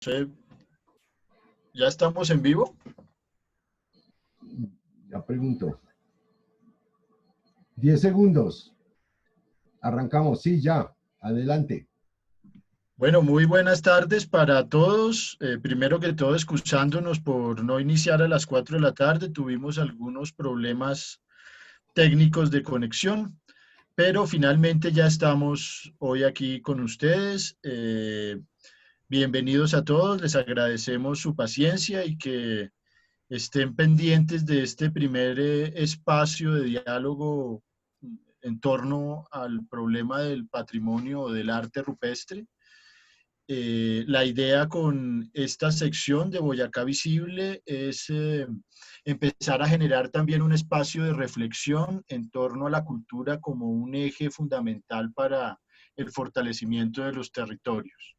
sé, ¿ya estamos en vivo? Ya pregunto. 10 segundos. Arrancamos. Sí, ya. Adelante. Bueno, muy buenas tardes para todos. Primero que todo, excusándonos por no iniciar a las 4 de la tarde. Tuvimos algunos problemas técnicos de conexión, pero finalmente ya estamos hoy aquí con ustedes. Bienvenidos a todos. Les agradecemos su paciencia y que estén pendientes de este primer espacio de diálogo en torno al problema del patrimonio o del arte rupestre. La idea con esta sección de Boyacá Visible es empezar a generar también un espacio de reflexión en torno a la cultura como un eje fundamental para el fortalecimiento de los territorios.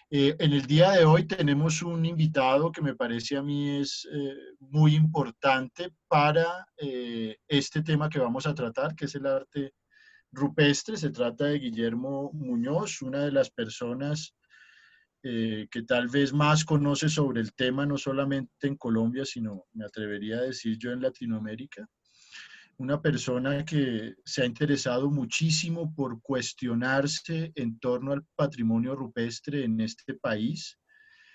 En el día de hoy tenemos un invitado que me parece a mí es muy importante para este tema que vamos a tratar, que es el arte rupestre. Se trata de Guillermo Muñoz, una de las personas que tal vez más conoce sobre el tema, no solamente en Colombia, sino me atrevería a decir yo en Latinoamérica. Una persona que se ha interesado muchísimo por cuestionarse en torno al patrimonio rupestre en este país,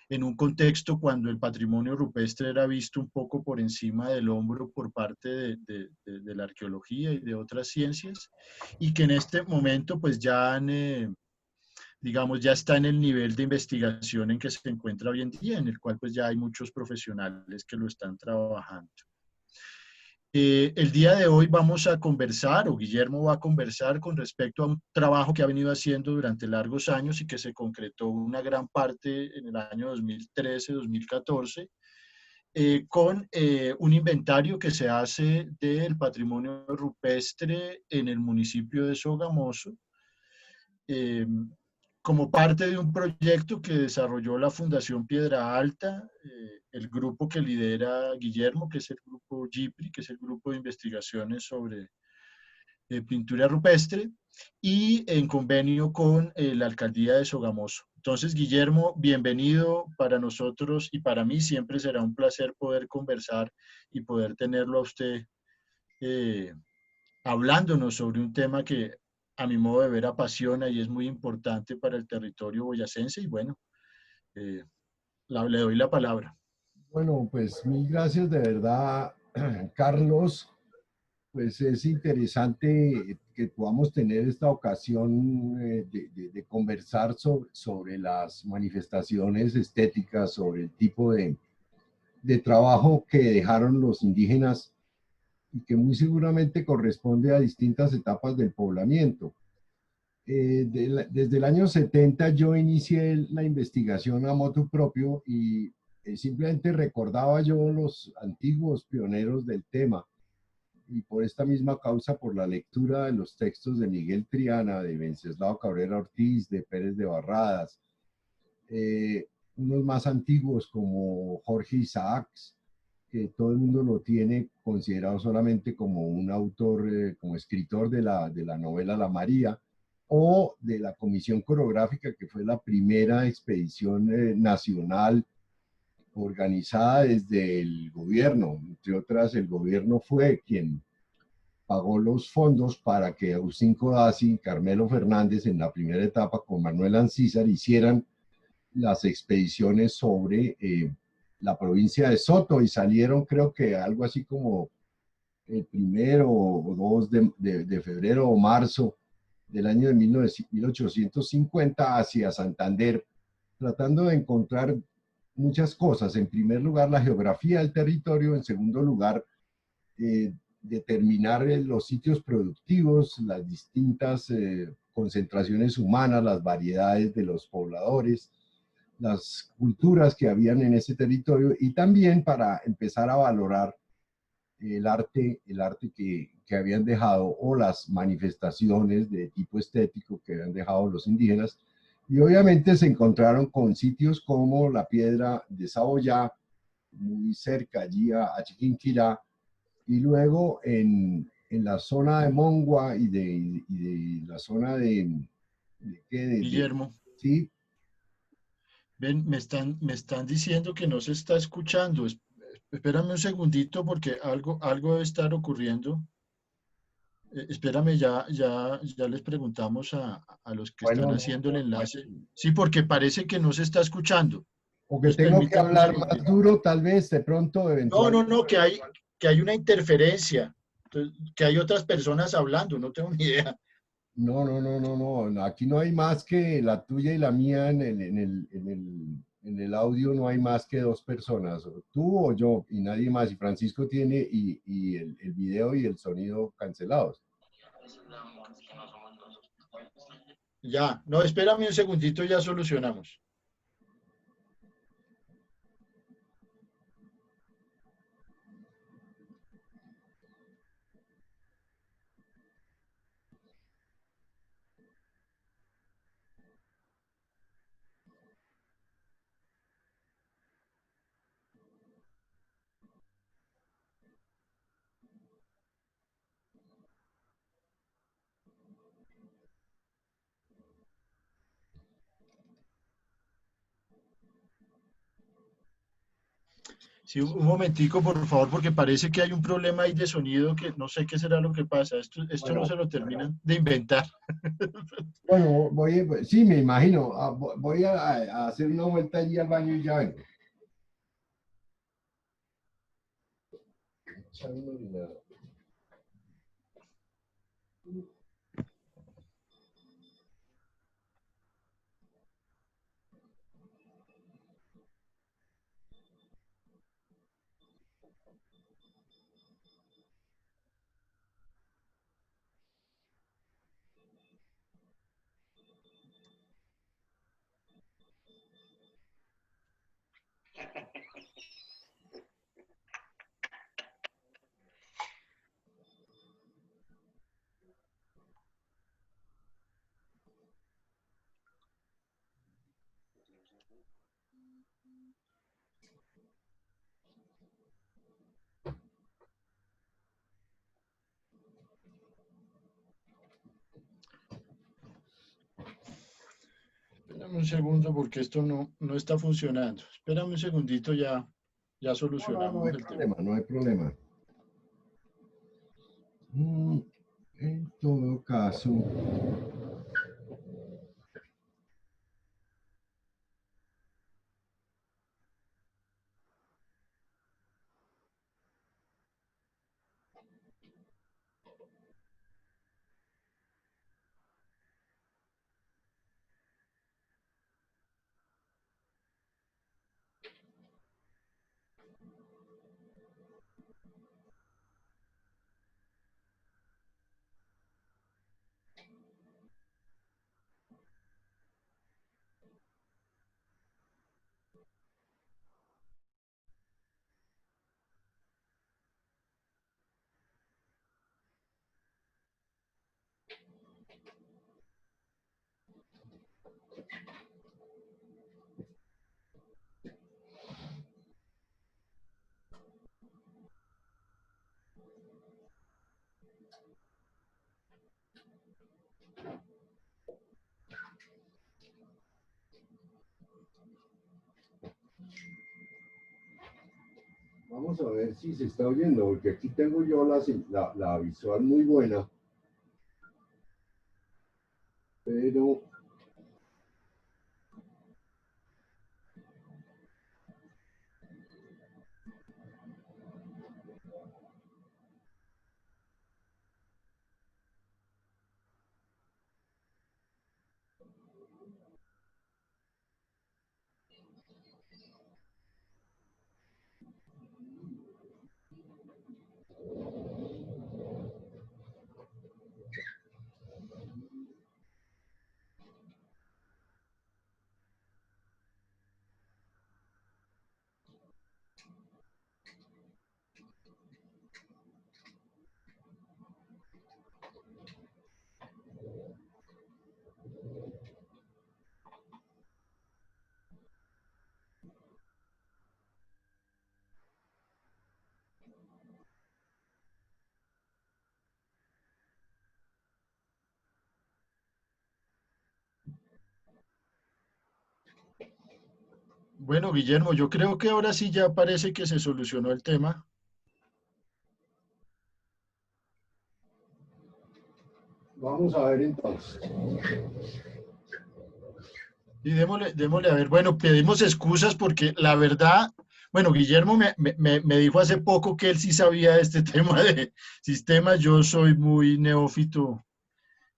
en un contexto cuando el patrimonio rupestre era visto un poco por encima del hombro por parte de la arqueología y de otras ciencias, y que en este momento pues ya han, digamos, ya está en el nivel de investigación en que se encuentra hoy en día, en el cual pues ya hay muchos profesionales que lo están trabajando. El día de hoy vamos a conversar, o Guillermo va a conversar con respecto a un trabajo que ha venido haciendo durante largos años y que se concretó una gran parte en el año 2013-2014, con un inventario que se hace del patrimonio rupestre en el municipio de Sogamoso, eh, como parte de un proyecto que desarrolló la Fundación Piedra Alta, el grupo que lidera Guillermo, que es el grupo GIPRI, que es el grupo de investigaciones sobre pintura rupestre, y en convenio con la alcaldía de Sogamoso. Entonces, Guillermo, bienvenido para nosotros y para mí siempre será un placer poder conversar y poder tenerlo a usted eh, hablándonos sobre un tema que a mi modo de ver apasiona y es muy importante para el territorio boyacense. Y bueno, eh, le doy la palabra. Bueno, pues mil gracias de verdad, Carlos. Pues es interesante que podamos tener esta ocasión de conversar sobre las manifestaciones estéticas, sobre el tipo de trabajo que dejaron los indígenas y que muy seguramente corresponde a distintas etapas del poblamiento. Desde el año 70 yo inicié la investigación a motu propio y simplemente recordaba yo los antiguos pioneros del tema y por esta misma causa, por la lectura de los textos de Miguel Triana, de Venceslao Cabrera Ortiz, de Pérez de Barradas, unos más antiguos como Jorge Isaacs, que todo el mundo lo tiene considerado solamente como un autor, como escritor de la novela La María, o de la Comisión Coreográfica, que fue la primera expedición nacional organizada desde el gobierno. Entre otras, el gobierno fue quien pagó los fondos para que Agustín Codazzi y Carmelo Fernández en la primera etapa con Manuel Ancísar hicieran las expediciones sobre la provincia de Soto y salieron creo que algo así como el 1 o 2 de febrero o marzo del año de 1850 hacia Santander, tratando de encontrar muchas cosas. En primer lugar, la geografía del territorio. En segundo lugar, determinar los sitios productivos, las distintas concentraciones humanas, las variedades de los pobladores, las culturas que habían en ese territorio y también para empezar a valorar el arte que habían dejado o las manifestaciones de tipo estético que habían dejado los indígenas. Y obviamente se encontraron con sitios como la Piedra de Saboyá, muy cerca allí a Chiquinquirá, y luego en la zona de Mongua y de la zona de Guillermo, sí. Ven, me están diciendo que no se está escuchando. Espérame un segundito porque algo debe estar ocurriendo. Espérame, ya les preguntamos a los que están Bueno, haciendo el enlace. Sí, porque parece que no se está escuchando. o que Entonces, tengo que permítame un hablar más segundito. duro, tal vez, de pronto, eventualmente. No, que hay una interferencia, que hay otras personas hablando, no tengo ni idea. No, no, no, no, no. Aquí no hay más que la tuya y la mía en el audio, no hay más que dos personas, o tú o yo, y nadie más. Y Francisco tiene y el video y el sonido cancelados. Ya, no, espérame un segundito, ya solucionamos. Sí, un momentico, por favor, porque parece que hay un problema ahí de sonido que no sé qué será lo que pasa. Esto no Bueno, se lo terminan de inventar. bueno, sí, me imagino. Voy a hacer una vuelta allí al baño y ya vengo. Espérame un segundo porque esto no está funcionando. Espérame un segundito, ya No, no, no solucionamos hay el tema. problema, no hay problema. En todo caso, vamos a ver si se está oyendo, porque aquí tengo yo la visual muy buena, pero Bueno, Guillermo, yo creo que ahora sí ya parece que se solucionó el tema. Vamos a ver entonces. Y démosle a ver. Bueno, pedimos excusas porque la verdad, bueno, Guillermo me dijo hace poco que él sí sabía de este tema de sistemas. Yo soy muy neófito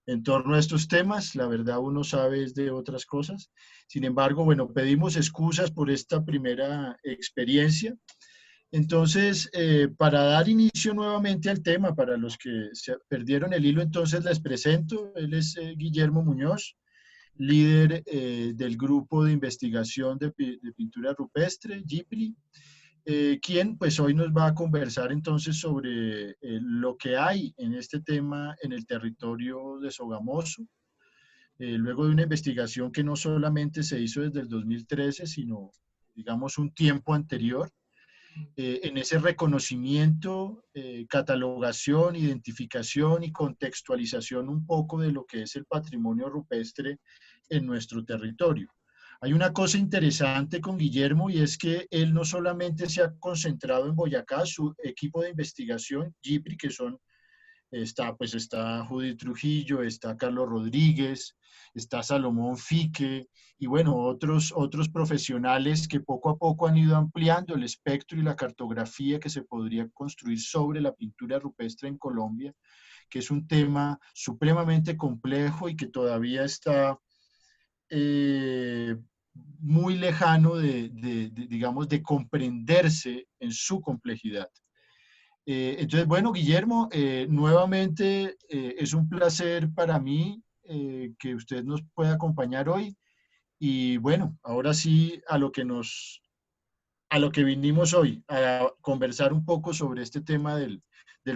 en torno a estos temas. La verdad, uno sabe es de otras cosas. Sin embargo, bueno, pedimos excusas por esta primera experiencia. Entonces, para dar inicio nuevamente al tema, para los que se perdieron el hilo, entonces les presento. Él es Guillermo Muñoz, líder del grupo de investigación de pintura rupestre, GIPRI, quien pues hoy nos va a conversar entonces sobre lo que hay en este tema en el territorio de Sogamoso, luego de una investigación que no solamente se hizo desde el 2013, sino digamos un tiempo anterior, en ese reconocimiento, catalogación, identificación y contextualización un poco de lo que es el patrimonio rupestre en nuestro territorio. Hay una cosa interesante con Guillermo y es que él no solamente se ha concentrado en Boyacá, su equipo de investigación, GIPRI, que son está Judy Trujillo, está Carlos Rodríguez, está Salomón Fique y bueno, otros profesionales que poco a poco han ido ampliando el espectro y la cartografía que se podría construir sobre la pintura rupestre en Colombia, que es un tema supremamente complejo y que todavía está eh, muy lejano digamos, de comprenderse en su complejidad. Entonces, bueno, Guillermo, nuevamente es un placer para mí que usted nos pueda acompañar hoy. Y bueno, ahora sí a lo que vinimos hoy, a conversar un poco sobre este tema del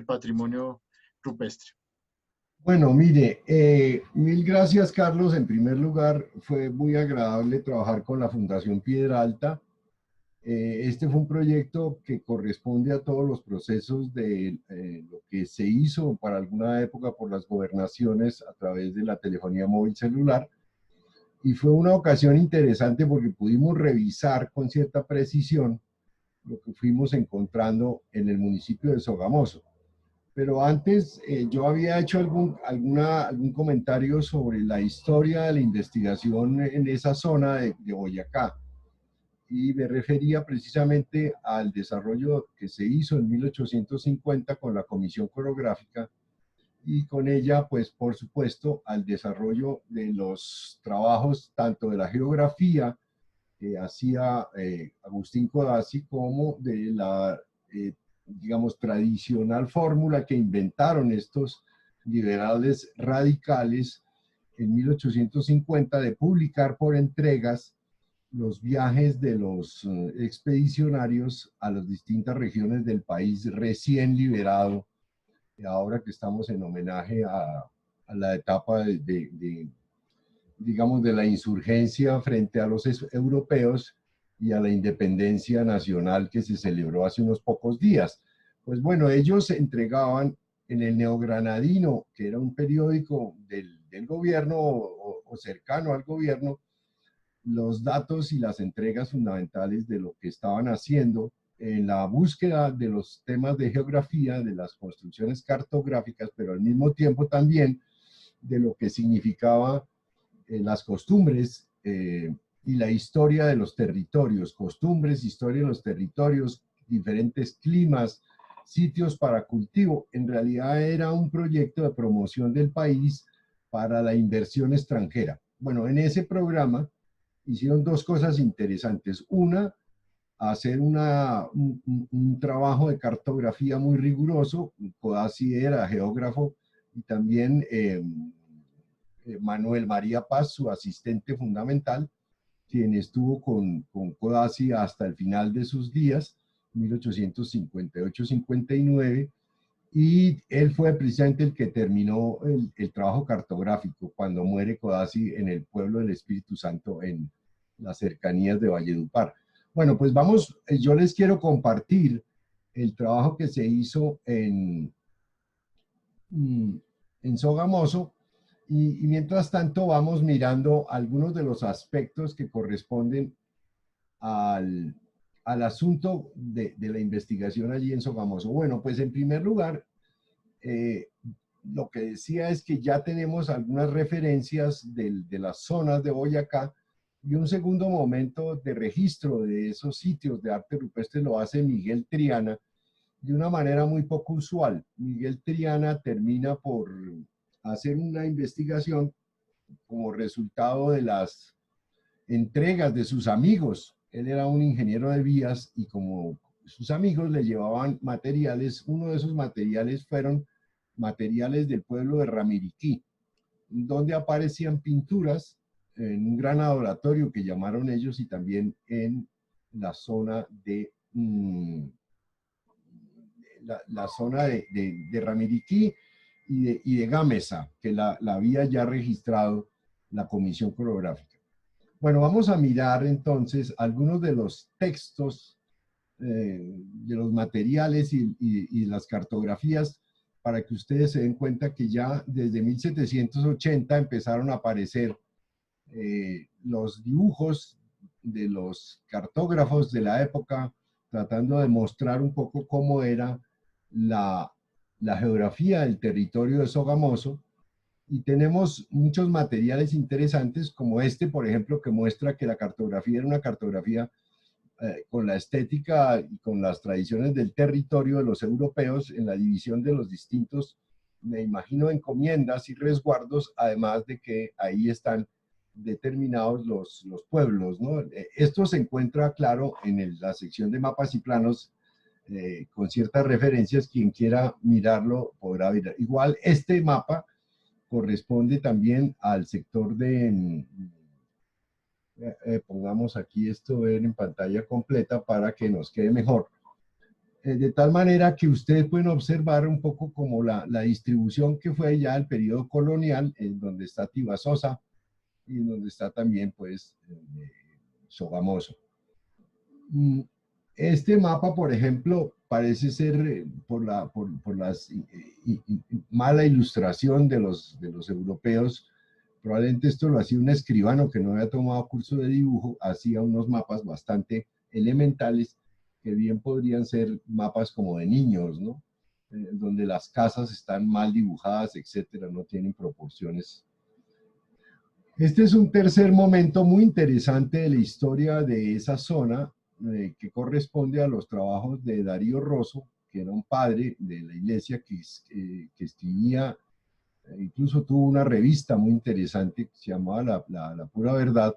patrimonio rupestre. Bueno, mire, mil gracias, Carlos. En primer lugar, fue muy agradable trabajar con la Fundación Piedra Alta. Este fue un proyecto que corresponde a todos los procesos de lo que se hizo para alguna época por las gobernaciones a través de la telefonía móvil celular. Y fue una ocasión interesante porque pudimos revisar con cierta precisión lo que fuimos encontrando en el municipio de Sogamoso. Pero antes yo había hecho algún comentario sobre la historia de la investigación en esa zona de Boyacá y me refería precisamente al desarrollo que se hizo en 1850 con la Comisión Coreográfica y con ella, pues por supuesto, al desarrollo de los trabajos tanto de la geografía que hacía Agustín Codazzi como de la, digamos, tradicional fórmula que inventaron estos liberales radicales en 1850 de publicar por entregas los viajes de los expedicionarios a las distintas regiones del país recién liberado, ahora que estamos en homenaje a la etapa digamos, de la insurgencia frente a los europeos y a la independencia nacional que se celebró hace unos pocos días. Pues bueno, ellos entregaban en el Neogranadino, que era un periódico del gobierno o cercano al gobierno, los datos y las entregas fundamentales de lo que estaban haciendo en la búsqueda de los temas de geografía, de las construcciones cartográficas, pero al mismo tiempo también de lo que significaba las costumbres y la historia de los territorios, costumbres, historia de los territorios, diferentes climas, sitios para cultivo. En realidad era un proyecto de promoción del país para la inversión extranjera. Bueno, en ese programa hicieron dos cosas interesantes. Una, hacer un trabajo de cartografía muy riguroso. Codazzi era geógrafo y también Manuel María Paz, su asistente fundamental, quien estuvo con Codazzi hasta el final de sus días, 1858-59, y él fue precisamente el que terminó el trabajo cartográfico cuando muere Codazzi en el pueblo del Espíritu Santo, en las cercanías de Valledupar. Bueno, pues vamos, yo les quiero compartir el trabajo que se hizo en Sogamoso, y mientras tanto vamos mirando algunos de los aspectos que corresponden al, al asunto de la investigación allí en Sogamoso. Bueno, pues en primer lugar, lo que decía es que ya tenemos algunas referencias de las zonas de Boyacá, y un segundo momento de registro de esos sitios de arte rupestre lo hace Miguel Triana de una manera muy poco usual. Miguel Triana termina por hacer una investigación como resultado de las entregas de sus amigos. Él era un ingeniero de vías y como sus amigos le llevaban materiales, uno de esos materiales fueron materiales del pueblo de Ramiriquí, donde aparecían pinturas en un gran adoratorio que llamaron ellos y también en la zona de la zona de Ramiriquí y de Gámeza, que la había ya registrado la Comisión Coreográfica. Bueno, vamos a mirar entonces algunos de los textos, de los materiales y las cartografías para que ustedes se den cuenta que ya desde 1780 empezaron a aparecer los dibujos de los cartógrafos de la época, tratando de mostrar un poco cómo era la geografía del territorio de Sogamoso. Y tenemos muchos materiales interesantes, como este, por ejemplo, que muestra que la cartografía era una cartografía con la estética y con las tradiciones del territorio de los europeos en la división de los distintos, me imagino, encomiendas y resguardos, además de que ahí están determinados los pueblos, ¿no? Esto se encuentra claro en la sección de mapas y planos, con ciertas referencias. Quien quiera mirarlo podrá ver. Igual este mapa corresponde también al sector de, pongamos aquí esto, ver en pantalla completa para que nos quede mejor. De tal manera que ustedes pueden observar un poco como la distribución que fue ya el periodo colonial, en donde está Tibasosa y donde está también pues Sogamoso. Este mapa, por ejemplo, parece ser por la mala ilustración de los europeos. Probablemente esto lo hacía un escribano que no había tomado curso de dibujo, hacía unos mapas bastante elementales que bien podrían ser mapas como de niños, ¿no? Donde las casas están mal dibujadas, etcétera, no tienen proporciones. Este es un tercer momento muy interesante de la historia de esa zona, que corresponde a los trabajos de Darío Rosso, que era un padre de la iglesia que escribía, incluso tuvo una revista muy interesante que se llamaba la Pura Verdad.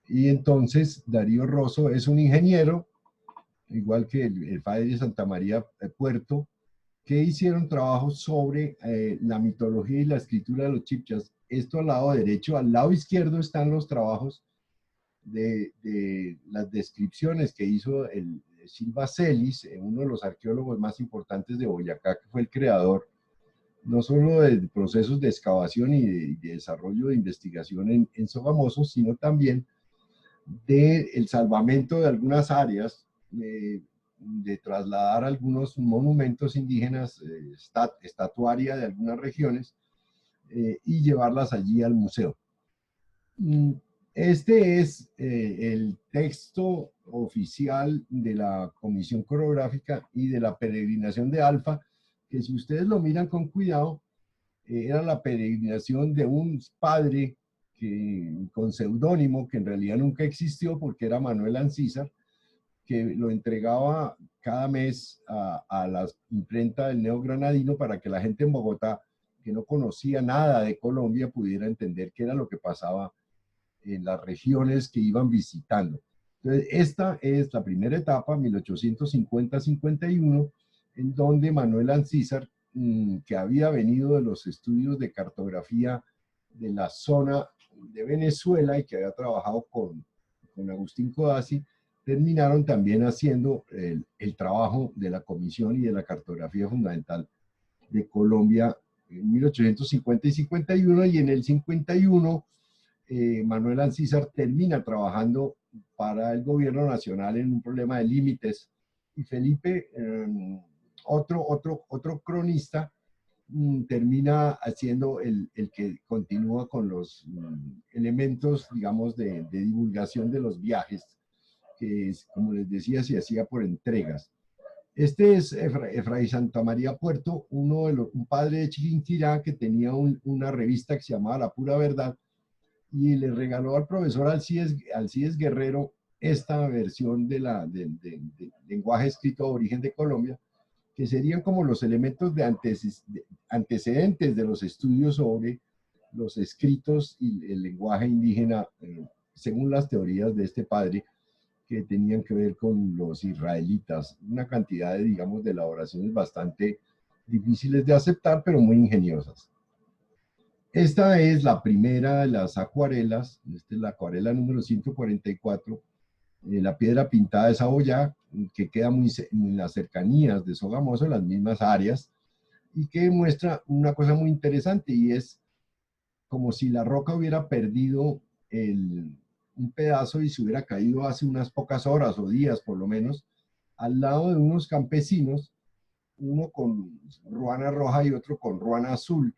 Y entonces Darío Rosso es un ingeniero, igual que el padre de Santa María Puerto, que hicieron trabajos sobre la mitología y la escritura de los chipchas. Esto al lado derecho. Al lado izquierdo están los trabajos de las descripciones que hizo el Silva Celis, uno de los arqueólogos más importantes de Boyacá, que fue el creador no solo de procesos de excavación y de desarrollo de investigación en Sogamoso, sino también del salvamento de algunas áreas, de trasladar algunos monumentos indígenas, estatuaria de algunas regiones, y llevarlas allí al museo. Este es el texto oficial de la Comisión Coreográfica y de la peregrinación de Alfa, que si ustedes lo miran con cuidado, era la peregrinación de un padre con seudónimo, que en realidad nunca existió porque era Manuel Ancísar, que lo entregaba cada mes a la imprenta del Neo Granadino para que la gente en Bogotá, que no conocía nada de Colombia, pudiera entender qué era lo que pasaba en las regiones que iban visitando. Entonces, esta es la primera etapa, 1850-51, en donde Manuel Ancísar, que había venido de los estudios de cartografía de la zona de Venezuela y que había trabajado con Agustín Codazzi, terminaron también haciendo el trabajo de la comisión y de la cartografía fundamental de Colombia en 1850 y 51, y en el 51 Manuel Ancísar termina trabajando para el gobierno nacional en un problema de límites, y Felipe, otro cronista, termina haciendo el que continúa con los elementos, digamos, de divulgación de los viajes que es, como les decía, se hacía por entregas. Este es Fray Santa María Puerto, un padre de Chiquinquirá que tenía una revista que se llamaba La Pura Verdad, y le regaló al profesor Alcides Guerrero esta versión del lenguaje escrito de origen de Colombia, que serían como los elementos de antecedentes de los estudios sobre los escritos y el lenguaje indígena, según las teorías de este padre, que tenían que ver con los israelitas. Una cantidad de, digamos, de elaboraciones bastante difíciles de aceptar, pero muy ingeniosas. Esta es la primera de las acuarelas. Esta es la acuarela número 144, la piedra pintada de Saboyá, que queda muy en las cercanías de Sogamoso, en las mismas áreas, y que muestra una cosa muy interesante, y es como si la roca hubiera perdido un pedazo y se hubiera caído hace unas pocas horas o días por lo menos, al lado de unos campesinos, uno con ruana roja y otro con ruana azul,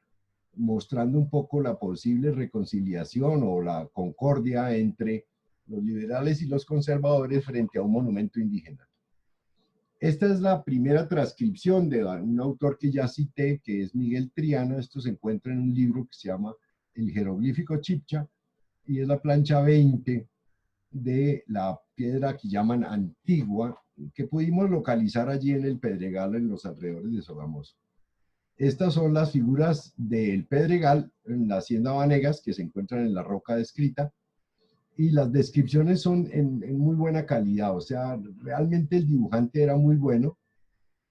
mostrando un poco la posible reconciliación o la concordia entre los liberales y los conservadores frente a un monumento indígena. Esta es la primera transcripción de un autor que ya cité, que es Miguel Triana. Esto se encuentra en un libro que se llama El Jeroglífico Chibcha, y es la plancha 20 de la piedra que llaman Antigua, que pudimos localizar allí en el Pedregal, en los alrededores de Sogamoso. Estas son las figuras del Pedregal en la hacienda Vanegas, que se encuentran en la roca descrita, y las descripciones son en muy buena calidad. O sea, realmente el dibujante era muy bueno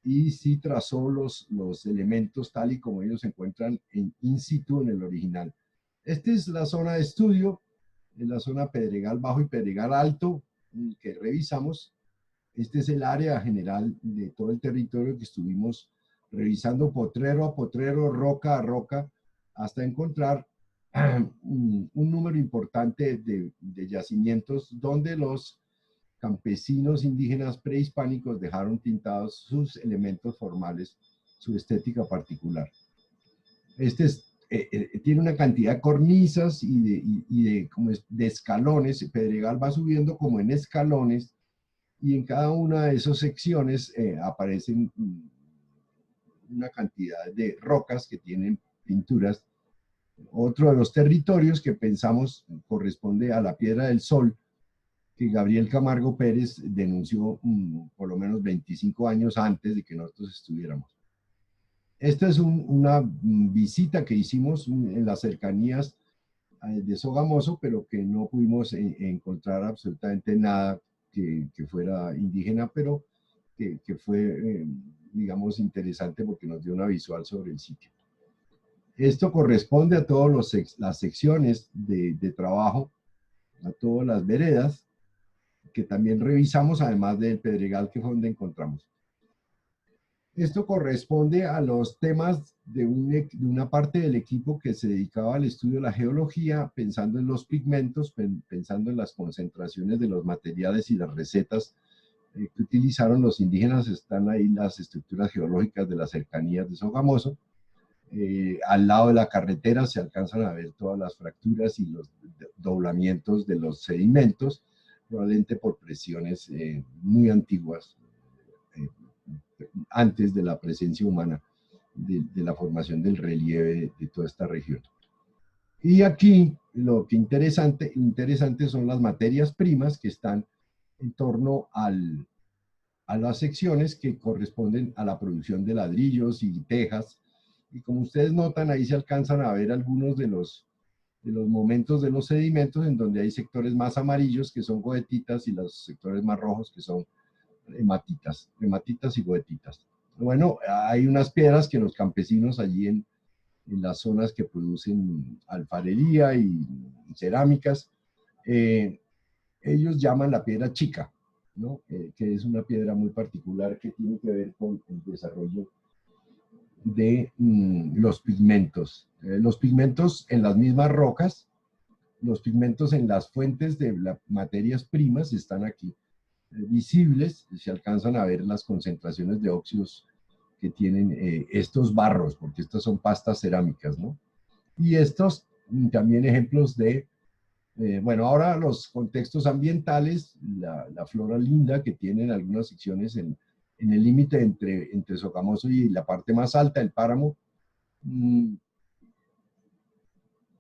y sí trazó los elementos tal y como ellos se encuentran in situ en el original. Esta es la zona de estudio, en la zona Pedregal Bajo y Pedregal Alto, que revisamos. Este es el área general de todo el territorio que estuvimos revisando potrero a potrero, roca a roca, hasta encontrar un número importante de yacimientos donde los campesinos indígenas prehispánicos dejaron pintados sus elementos formales, su estética particular. Este tiene una cantidad de cornisas de escalones. Pedregal va subiendo como en escalones, y en cada una de esas secciones aparecen una cantidad de rocas que tienen pinturas. Otro de los territorios que pensamos corresponde a la Piedra del Sol, que Gabriel Camargo Pérez denunció por lo menos 25 años antes de que nosotros estuviéramos. Esta es una visita que hicimos en las cercanías de Sogamoso, pero que no pudimos encontrar absolutamente nada que fuera indígena, pero que fue, digamos, interesante porque nos dio una visual sobre el sitio. Esto corresponde a todas las secciones de trabajo, a todas las veredas, que también revisamos, además del Pedregal, que fue donde encontramos. Esto corresponde a los temas de una parte del equipo que se dedicaba al estudio de la geología, pensando en los pigmentos, pensando en las concentraciones de los materiales y las recetas que utilizaron los indígenas. Están ahí las estructuras geológicas de las cercanías de Sogamoso. Al lado de la carretera se alcanzan a ver todas las fracturas y los doblamientos de los sedimentos, probablemente por presiones muy antiguas, antes de la presencia humana, de la formación del relieve de toda esta región. Y aquí lo que interesante son las materias primas que están en torno a las secciones que corresponden a la producción de ladrillos y tejas. Y como ustedes notan, ahí se alcanzan a ver algunos de los momentos de los sedimentos, en donde hay sectores más amarillos que son goetitas y los sectores más rojos que son hematitas y goetitas. Bueno, hay unas piedras que los campesinos allí en las zonas que producen alfarería y cerámicas, ellos llaman la piedra chica, ¿no? Que es una piedra muy particular que tiene que ver con el desarrollo de los pigmentos. Los pigmentos en las mismas rocas, los pigmentos en las fuentes de las materias primas están aquí visibles. Se alcanzan a ver las concentraciones de óxidos que tienen estos barros, porque estas son pastas cerámicas, ¿no? Y estos también ejemplos de Bueno, ahora los contextos ambientales, la flora linda que tienen algunas secciones en el límite entre Sogamoso y la parte más alta, el páramo, mm,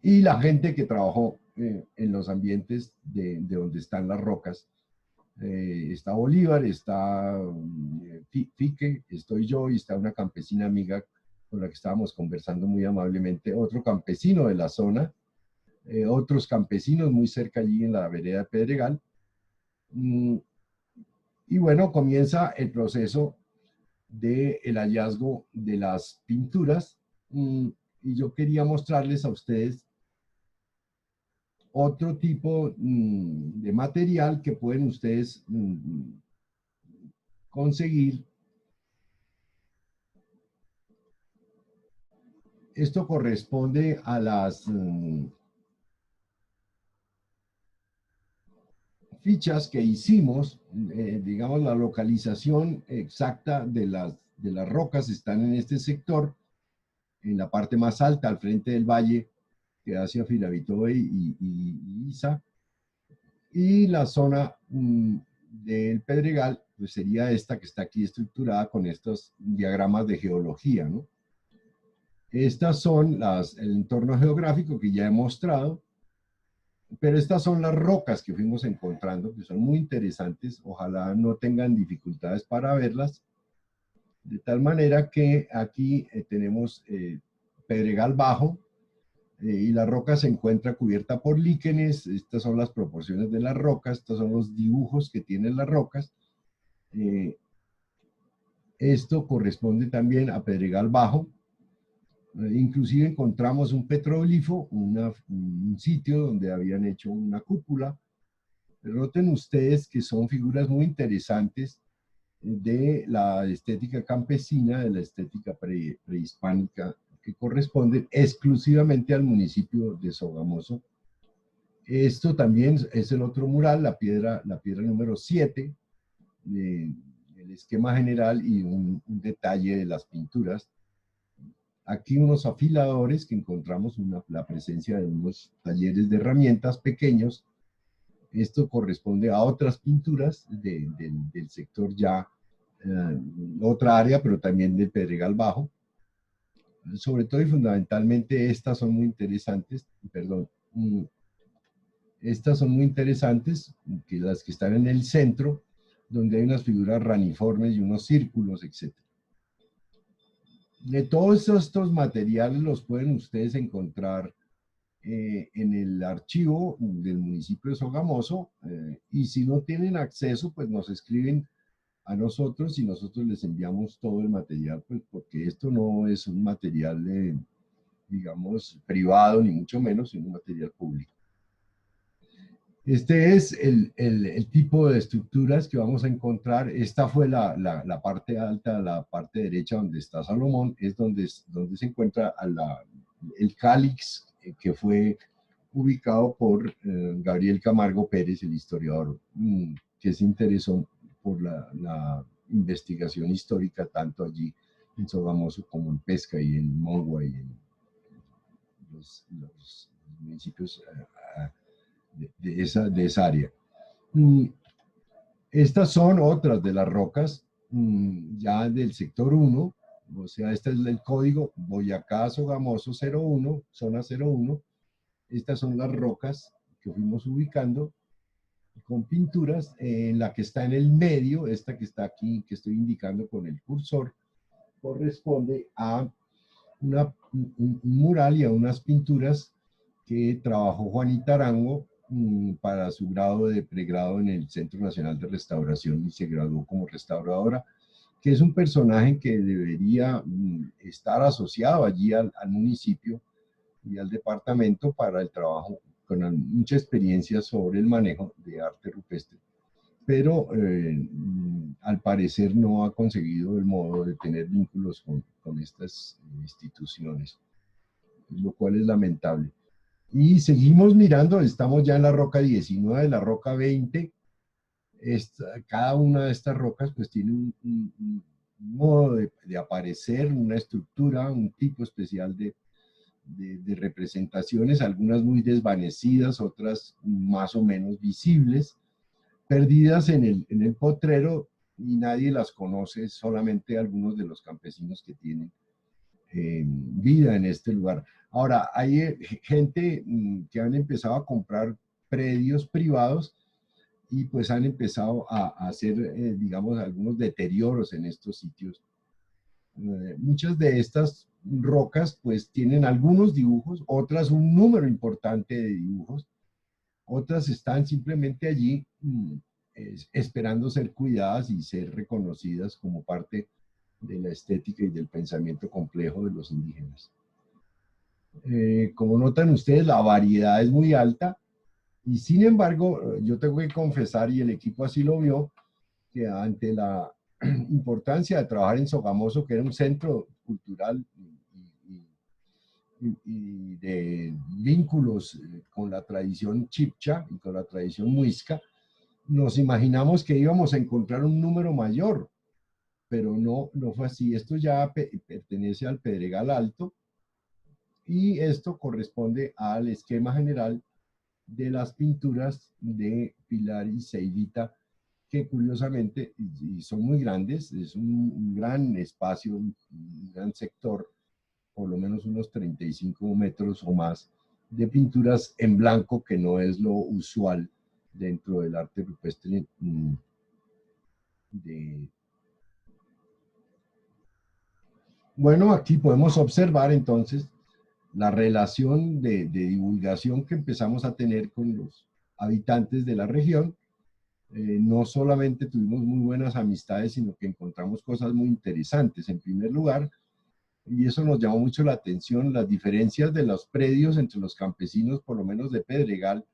y la gente que trabajó en los ambientes de donde están las rocas. Está Bolívar, está Fique, estoy yo y está una campesina amiga con la que estábamos conversando muy amablemente, otro campesino de la zona, otros campesinos muy cerca allí en la vereda de Pedregal. Mm, y bueno, comienza el proceso del hallazgo de las pinturas. Y yo quería mostrarles a ustedes otro tipo de material que pueden ustedes conseguir. Esto corresponde a las fichas que hicimos, digamos, la localización exacta de las rocas están en este sector, en la parte más alta, al frente del valle, que hacia Firavitoe y Isa, y la zona del Pedregal, pues sería esta que está aquí estructurada con estos diagramas de geología, ¿no? Estas son el entorno geográfico que ya he mostrado, pero estas son las rocas que fuimos encontrando, que son muy interesantes. Ojalá no tengan dificultades para verlas. De tal manera que aquí tenemos Pedregal Bajo, y la roca se encuentra cubierta por líquenes. Estas son las proporciones de las rocas, estos son los dibujos que tienen las rocas. Esto corresponde también a Pedregal Bajo. Inclusive encontramos un petroglifo, un sitio donde habían hecho una cúpula. Pero noten ustedes que son figuras muy interesantes de la estética campesina, de la estética prehispánica, que corresponden exclusivamente al municipio de Sogamoso. Esto también es el otro mural, la piedra número 7, el esquema general y un detalle de las pinturas. Aquí unos afiladores que encontramos la presencia de unos talleres de herramientas pequeños. Esto corresponde a otras pinturas del sector ya, otra área, pero también del Pedregal Bajo. Sobre todo y fundamentalmente estas son muy interesantes, perdón, estas son muy interesantes, que las que están en el centro, donde hay unas figuras raniformes y unos círculos, etc. De todos estos materiales los pueden ustedes encontrar en el archivo del municipio de Sogamoso, y si no tienen acceso, pues nos escriben a nosotros y nosotros les enviamos todo el material, pues porque esto no es un material, digamos, privado, ni mucho menos, sino un material público. Este es el tipo de estructuras que vamos a encontrar. Esta fue la parte alta, la parte derecha donde está Salomón, es donde se encuentra el cáliz que fue ubicado por Gabriel Camargo Pérez, el historiador, que se interesó por la investigación histórica tanto allí en Sogamoso como en Pesca y en Mongua y en los municipios de esa área. Estas son otras de las rocas ya del sector 1, o sea, este es el código Boyacá Sogamoso 01, zona 01. Estas son las rocas que fuimos ubicando con pinturas. En la que está en el medio, esta que está aquí, que estoy indicando con el cursor, corresponde a un mural y a unas pinturas que trabajó Juanita Arango para su grado de pregrado en el Centro Nacional de Restauración y se graduó como restauradora, que es un personaje que debería estar asociado allí al municipio y al departamento para el trabajo, con mucha experiencia sobre el manejo de arte rupestre, pero al parecer no ha conseguido el modo de tener vínculos con estas instituciones, lo cual es lamentable. Y seguimos mirando, estamos ya en la roca 19, la roca 20. Cada una de estas rocas pues tiene un modo de aparecer, una estructura, un tipo especial de representaciones, algunas muy desvanecidas, otras más o menos visibles, perdidas en el potrero, y nadie las conoce, solamente algunos de los campesinos que tienen vida en este lugar. Ahora, hay gente que han empezado a comprar predios privados y pues han empezado a hacer, digamos, algunos deterioros en estos sitios. Muchas de estas rocas pues tienen algunos dibujos, otras un número importante de dibujos, otras están simplemente allí esperando ser cuidadas y ser reconocidas como parte de la estética y del pensamiento complejo de los indígenas. Como notan ustedes, la variedad es muy alta y sin embargo, yo tengo que confesar, y el equipo así lo vio, que ante la importancia de trabajar en Sogamoso, que era un centro cultural y de vínculos con la tradición chipcha y con la tradición muisca, nos imaginamos que íbamos a encontrar un número mayor, pero no fue así. Esto ya pertenece al Pedregal Alto y esto corresponde al esquema general de las pinturas de Pilar y Seivita, que curiosamente y son muy grandes, es un gran espacio, un gran sector, por lo menos unos 35 metros o más, de pinturas en blanco, que no es lo usual dentro del arte rupestre de... Bueno, aquí podemos observar entonces la relación de divulgación que empezamos a tener con los habitantes de la región. No solamente tuvimos muy buenas amistades, sino que encontramos cosas muy interesantes. En primer lugar, y eso nos llamó mucho la atención, las diferencias de los predios entre los campesinos, por lo menos de Pedregal,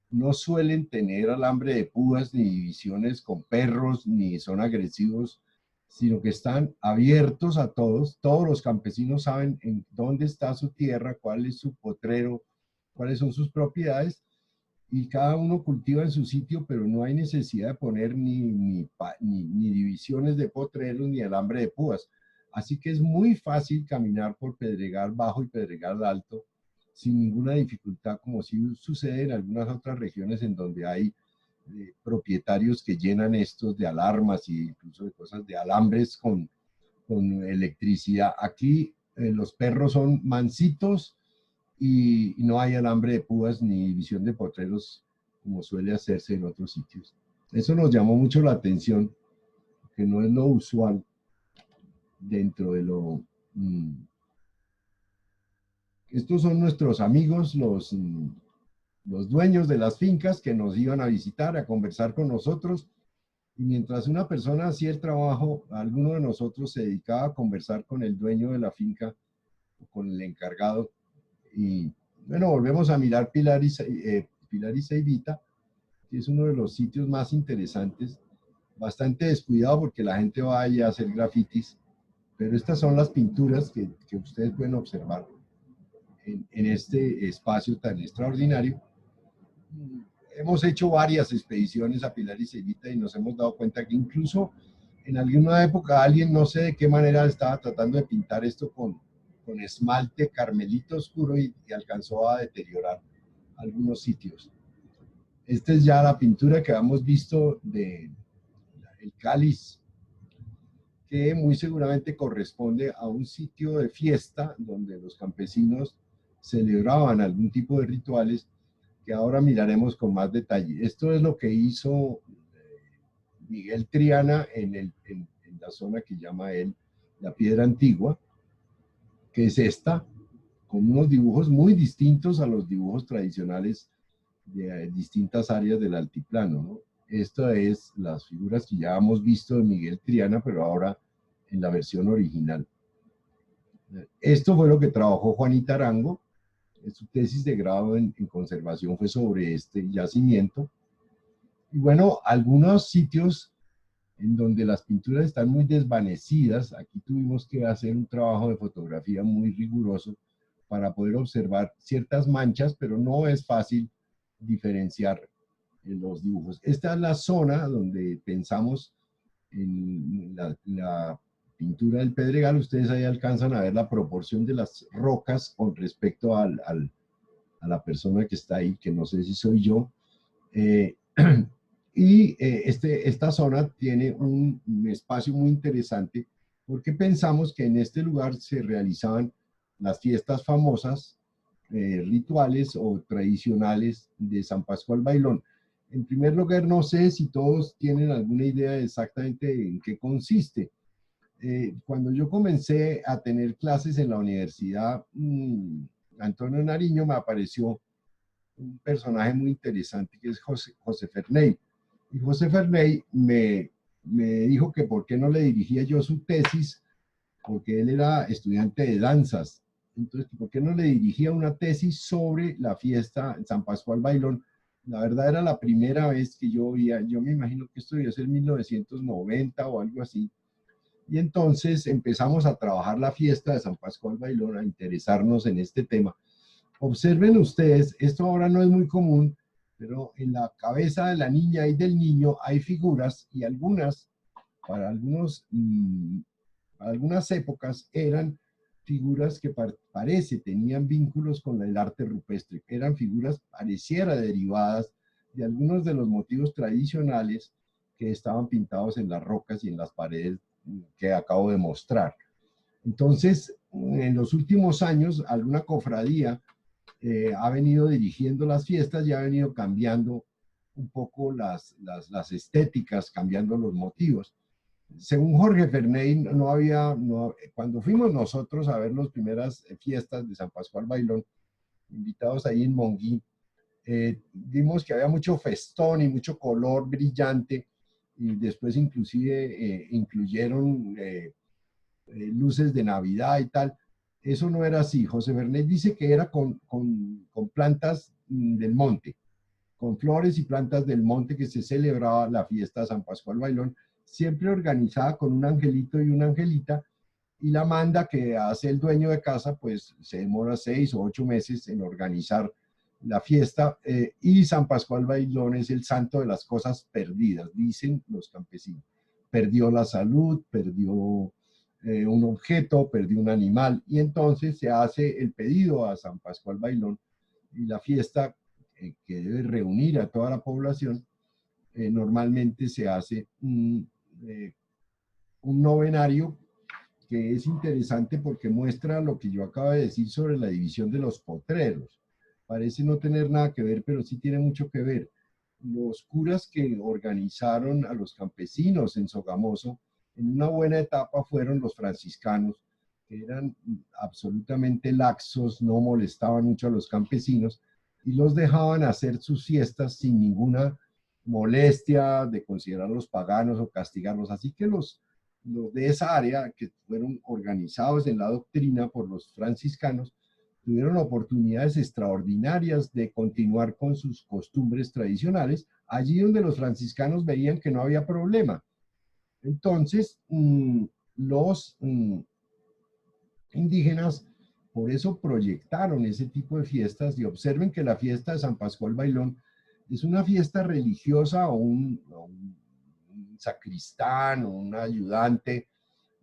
no suelen tener alambre de púas ni divisiones con perros, ni son agresivos, sino que están abiertos a todos. Todos los campesinos saben en dónde está su tierra, cuál es su potrero, cuáles son sus propiedades, y cada uno cultiva en su sitio, pero no hay necesidad de poner ni divisiones de potreros ni alambre de púas. Así que es muy fácil caminar por Pedregal Bajo y Pedregal Alto sin ninguna dificultad, como sí sucede en algunas otras regiones en donde hay propietarios que llenan estos de alarmas e incluso de cosas de alambres con electricidad. Aquí los perros son mansitos y no hay alambre de púas ni división de potreros como suele hacerse en otros sitios. Eso nos llamó mucho la atención, que no es lo usual dentro de lo... Estos son nuestros amigos, los dueños de las fincas, que nos iban a visitar, a conversar con nosotros, y mientras una persona hacía el trabajo, alguno de nosotros se dedicaba a conversar con el dueño de la finca, con el encargado, y bueno, volvemos a mirar Pilar y Seivita, que es uno de los sitios más interesantes, bastante descuidado porque la gente va allá a hacer grafitis, pero estas son las pinturas que ustedes pueden observar en este espacio tan extraordinario. Hemos hecho varias expediciones a Pilar y Seivita y nos hemos dado cuenta que incluso en alguna época alguien, no sé de qué manera, estaba tratando de pintar esto con esmalte carmelito oscuro y alcanzó a deteriorar algunos sitios. Esta es ya la pintura que hemos visto de el cáliz, que muy seguramente corresponde a un sitio de fiesta donde los campesinos celebraban algún tipo de rituales, que ahora miraremos con más detalle. Esto es lo que hizo Miguel Triana en la zona que llama él la Piedra Antigua, que es esta, con unos dibujos muy distintos a los dibujos tradicionales de distintas áreas del altiplano, ¿no? Estas es las figuras que ya hemos visto de Miguel Triana, pero ahora en la versión original. Esto fue lo que trabajó Juanita Arango. Su tesis de grado en conservación fue sobre este yacimiento. Y bueno, algunos sitios en donde las pinturas están muy desvanecidas, aquí tuvimos que hacer un trabajo de fotografía muy riguroso para poder observar ciertas manchas, pero no es fácil diferenciar los dibujos. Esta es la zona donde pensamos en la pintura del Pedregal, ustedes ahí alcanzan a ver la proporción de las rocas con respecto a la persona que está ahí, que no sé si soy yo. Eh, esta zona tiene un espacio muy interesante porque pensamos que en este lugar se realizaban las fiestas famosas, rituales o tradicionales de San Pascual Bailón. En primer lugar, no sé si todos tienen alguna idea exactamente en qué consiste. Cuando yo comencé a tener clases en la universidad, Antonio Nariño, me apareció un personaje muy interesante que es José Ferney. Y José Ferney me dijo que por qué no le dirigía yo su tesis, porque él era estudiante de danzas. Entonces, ¿por qué no le dirigía una tesis sobre la fiesta en San Pascual Bailón? La verdad era la primera vez que yo oía, yo me imagino que esto debió ser 1990 o algo así. Y entonces empezamos a trabajar la fiesta de San Pascual Bailón, a interesarnos en este tema. Observen ustedes, esto ahora no es muy común, pero en la cabeza de la niña y del niño hay figuras y algunas, para algunas épocas, eran figuras que tenían vínculos con el arte rupestre. Eran figuras pareciera derivadas de algunos de los motivos tradicionales que estaban pintados en las rocas y en las paredes que acabo de mostrar. Entonces, en los últimos años, alguna cofradía ha venido dirigiendo las fiestas y ha venido cambiando un poco las estéticas, cambiando los motivos. Según Jorge Ferney, cuando fuimos nosotros a ver las primeras fiestas de San Pascual Bailón, invitados ahí en Monguí, vimos que había mucho festón y mucho color brillante, y después inclusive incluyeron luces de Navidad y tal. Eso no era así. José Fernández dice que era con plantas del monte, con flores y plantas del monte que se celebraba la fiesta de San Pascual Bailón, siempre organizada con un angelito y una angelita, y la manda que hace el dueño de casa, pues se demora 6 o 8 meses en organizar la fiesta, y San Pascual Bailón es el santo de las cosas perdidas, dicen los campesinos. Perdió la salud, perdió un objeto, perdió un animal, y entonces se hace el pedido a San Pascual Bailón, y la fiesta que debe reunir a toda la población, normalmente se hace un novenario que es interesante porque muestra lo que yo acabo de decir sobre la división de los potreros. Parece no tener nada que ver, pero sí tiene mucho que ver. Los curas que organizaron a los campesinos en Sogamoso, en una buena etapa fueron los franciscanos, que eran absolutamente laxos, no molestaban mucho a los campesinos y los dejaban hacer sus fiestas sin ninguna molestia de considerarlos paganos o castigarlos. Así que los de esa área, que fueron organizados en la doctrina por los franciscanos, tuvieron oportunidades extraordinarias de continuar con sus costumbres tradicionales, allí donde los franciscanos veían que no había problema. Entonces, los indígenas por eso proyectaron ese tipo de fiestas, y observen que la fiesta de San Pascual Bailón es una fiesta religiosa o un sacristán o un ayudante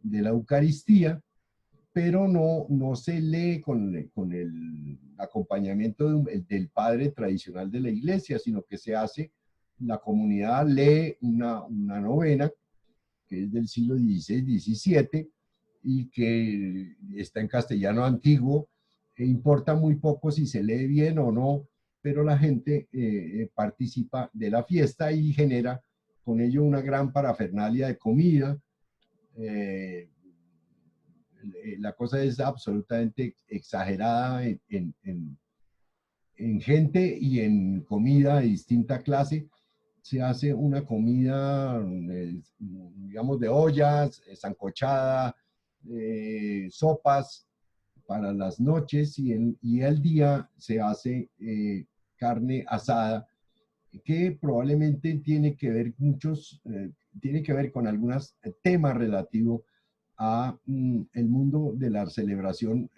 de la Eucaristía, pero no se lee con el acompañamiento del padre tradicional de la iglesia, sino que se hace, la comunidad lee una novena que es del siglo XVI-XVII y que está en castellano antiguo, e importa muy poco si se lee bien o no, pero la gente participa de la fiesta y genera con ello una gran parafernalia de comida. La cosa es absolutamente exagerada en gente y en comida de distinta clase. Se hace una comida, digamos, de ollas, sancochada, sopas para las noches, y el día se hace carne asada, que probablemente tiene que ver tiene que ver con algunos temas relativos a el mundo de la celebración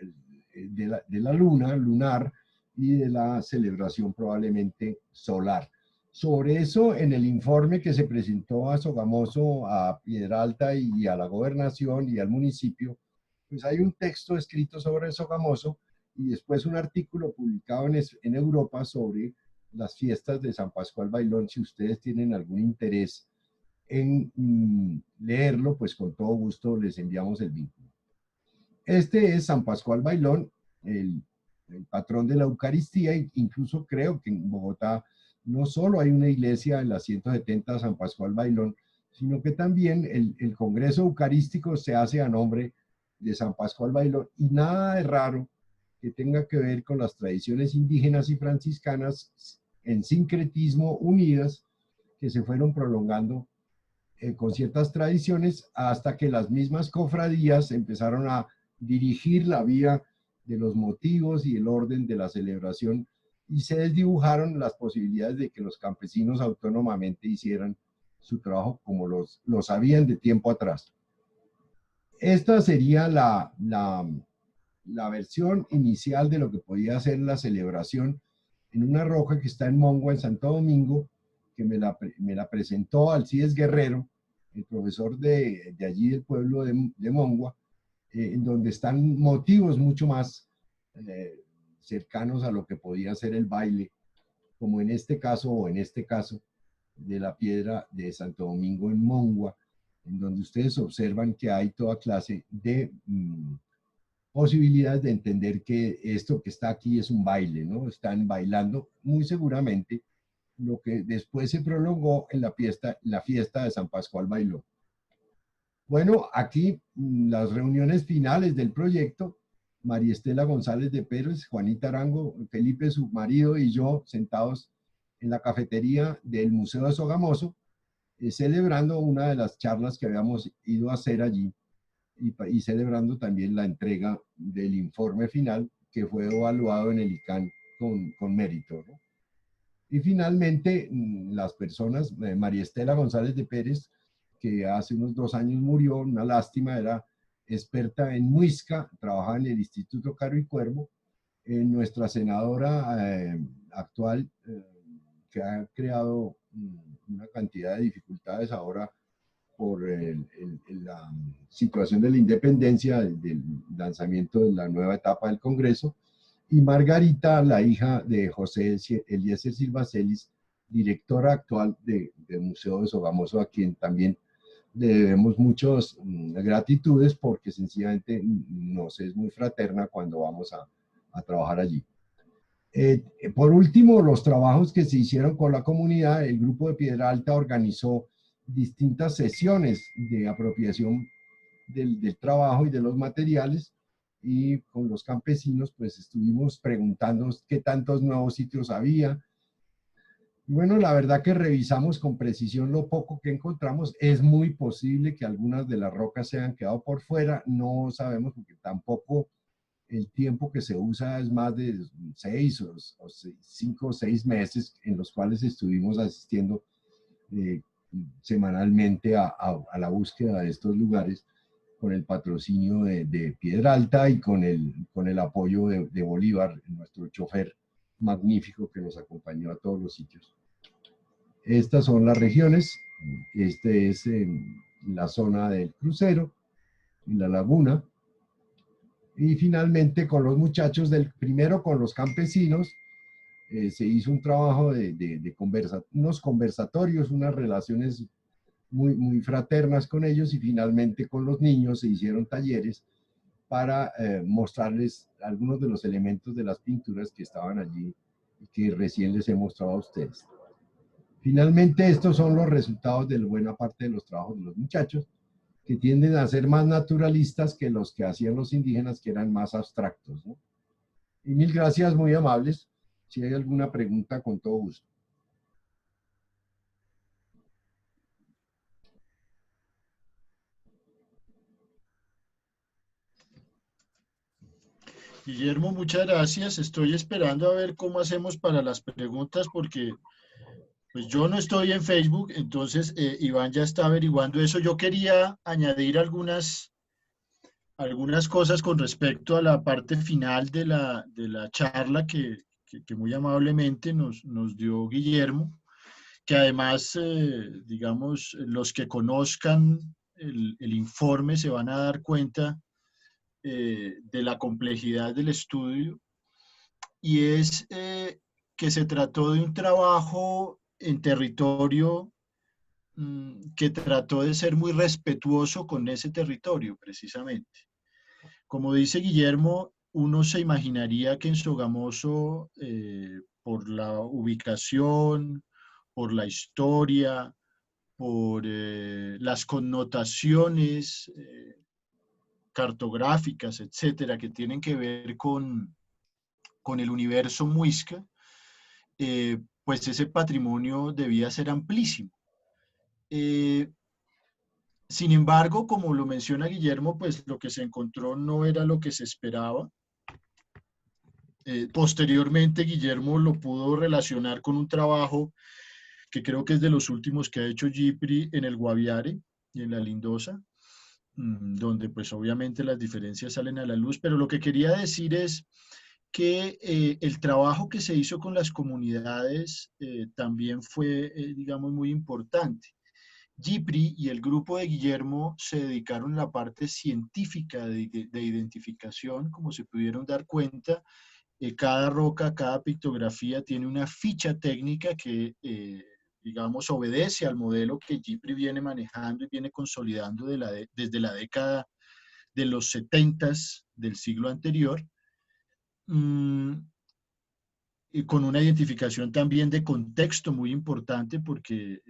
de la luna, lunar, y de la celebración probablemente solar. Sobre eso, en el informe que se presentó a Sogamoso, a Piedralta y a la gobernación y al municipio, pues hay un texto escrito sobre Sogamoso y después un artículo publicado en Europa sobre las fiestas de San Pascual Bailón. Si ustedes tienen algún interés en leerlo, pues con todo gusto les enviamos el vínculo. Este es San Pascual Bailón, el patrón de la Eucaristía, e incluso creo que en Bogotá no solo hay una iglesia en la 170 San Pascual Bailón, sino que también el Congreso Eucarístico se hace a nombre de San Pascual Bailón, y nada de raro que tenga que ver con las tradiciones indígenas y franciscanas en sincretismo unidas, que se fueron prolongando con ciertas tradiciones hasta que las mismas cofradías empezaron a dirigir la vía de los motivos y el orden de la celebración, y se desdibujaron las posibilidades de que los campesinos autónomamente hicieran su trabajo como lo sabían de tiempo atrás. Esta sería la versión inicial de lo que podía ser la celebración en una roca que está en Mongua, en Santo Domingo, que me la presentó Alcides Guerrero, el profesor de allí del pueblo de Mongua, en donde están motivos mucho más cercanos a lo que podía ser el baile, como en este caso o en este caso de la piedra de Santo Domingo en Mongua, en donde ustedes observan que hay toda clase de posibilidades de entender que esto que está aquí es un baile, ¿no? Están bailando muy seguramente lo que después se prolongó en la fiesta de San Pascual Bailón. Bueno, aquí las reuniones finales del proyecto, María Estela González de Pérez, Juanita Arango, Felipe, su marido, y yo sentados en la cafetería del Museo de Sogamoso, celebrando una de las charlas que habíamos ido a hacer allí y celebrando también la entrega del informe final que fue evaluado en el ICANN con mérito, ¿no? Y finalmente, las personas, María Estela González de Pérez, que hace unos 2 años murió, una lástima, era experta en muisca, trabajaba en el Instituto Caro y Cuervo, nuestra senadora actual, que ha creado una cantidad de dificultades ahora por la situación de la independencia, del lanzamiento de la nueva etapa del Congreso, y Margarita, la hija de José Eliezer Silva Celis, directora actual del Museo de Sogamoso, a quien también le debemos muchas gratitudes porque sencillamente nos es muy fraterna cuando vamos a trabajar allí. Por último, los trabajos que se hicieron con la comunidad, el grupo de Piedralta organizó distintas sesiones de apropiación del trabajo y de los materiales, y con los campesinos pues estuvimos preguntándonos qué tantos nuevos sitios había. Y bueno, la verdad que revisamos con precisión lo poco que encontramos. Es muy posible que algunas de las rocas se hayan quedado por fuera, no sabemos porque tampoco el tiempo que se usa es más de 5 o 6 meses en los cuales estuvimos asistiendo semanalmente a la búsqueda de estos lugares, con el patrocinio de Piedralta y con el apoyo de Bolívar, nuestro chofer magnífico que nos acompañó a todos los sitios. Estas son las regiones. Este es la zona del crucero, en la laguna. Y finalmente con los muchachos primero con los campesinos, se hizo un trabajo de unos conversatorios, unas relaciones muy fraternas con ellos, y finalmente con los niños se hicieron talleres para mostrarles algunos de los elementos de las pinturas que estaban allí y que recién les he mostrado a ustedes. Finalmente, estos son los resultados de buena parte de los trabajos de los muchachos, que tienden a ser más naturalistas que los que hacían los indígenas, que eran más abstractos, ¿no? Y mil gracias, muy amables. Si hay alguna pregunta, con todo gusto. Guillermo, muchas gracias. Estoy esperando a ver cómo hacemos para las preguntas porque pues yo no estoy en Facebook, entonces Iván ya está averiguando eso. Yo quería añadir algunas cosas con respecto a la parte final de la charla que muy amablemente nos dio Guillermo. que además, digamos, los que conozcan el informe se van a dar cuenta de la complejidad del estudio, y es que se trató de un trabajo en territorio que trató de ser muy respetuoso con ese territorio, precisamente. Como dice Guillermo, uno se imaginaría que en Sogamoso, por la ubicación, por la historia, por las connotaciones cartográficas, etcétera, que tienen que ver con el universo muisca, pues ese patrimonio debía ser amplísimo. Eh, Sin embargo, como lo menciona Guillermo, pues lo que se encontró no era lo que se esperaba. Posteriormente, Guillermo lo pudo relacionar con un trabajo que creo que es de los últimos que ha hecho Gipri en el Guaviare y en la Lindosa, donde pues obviamente las diferencias salen a la luz, pero lo que quería decir es que el trabajo que se hizo con las comunidades también fue, digamos, muy importante. Gipri y el grupo de Guillermo se dedicaron a la parte científica de identificación, como se pudieron dar cuenta. Cada roca, cada pictografía tiene una ficha técnica que, digamos, obedece al modelo que Gipri viene manejando y viene consolidando desde la década de los 70 del siglo anterior, mmm, y con una identificación también de contexto muy importante porque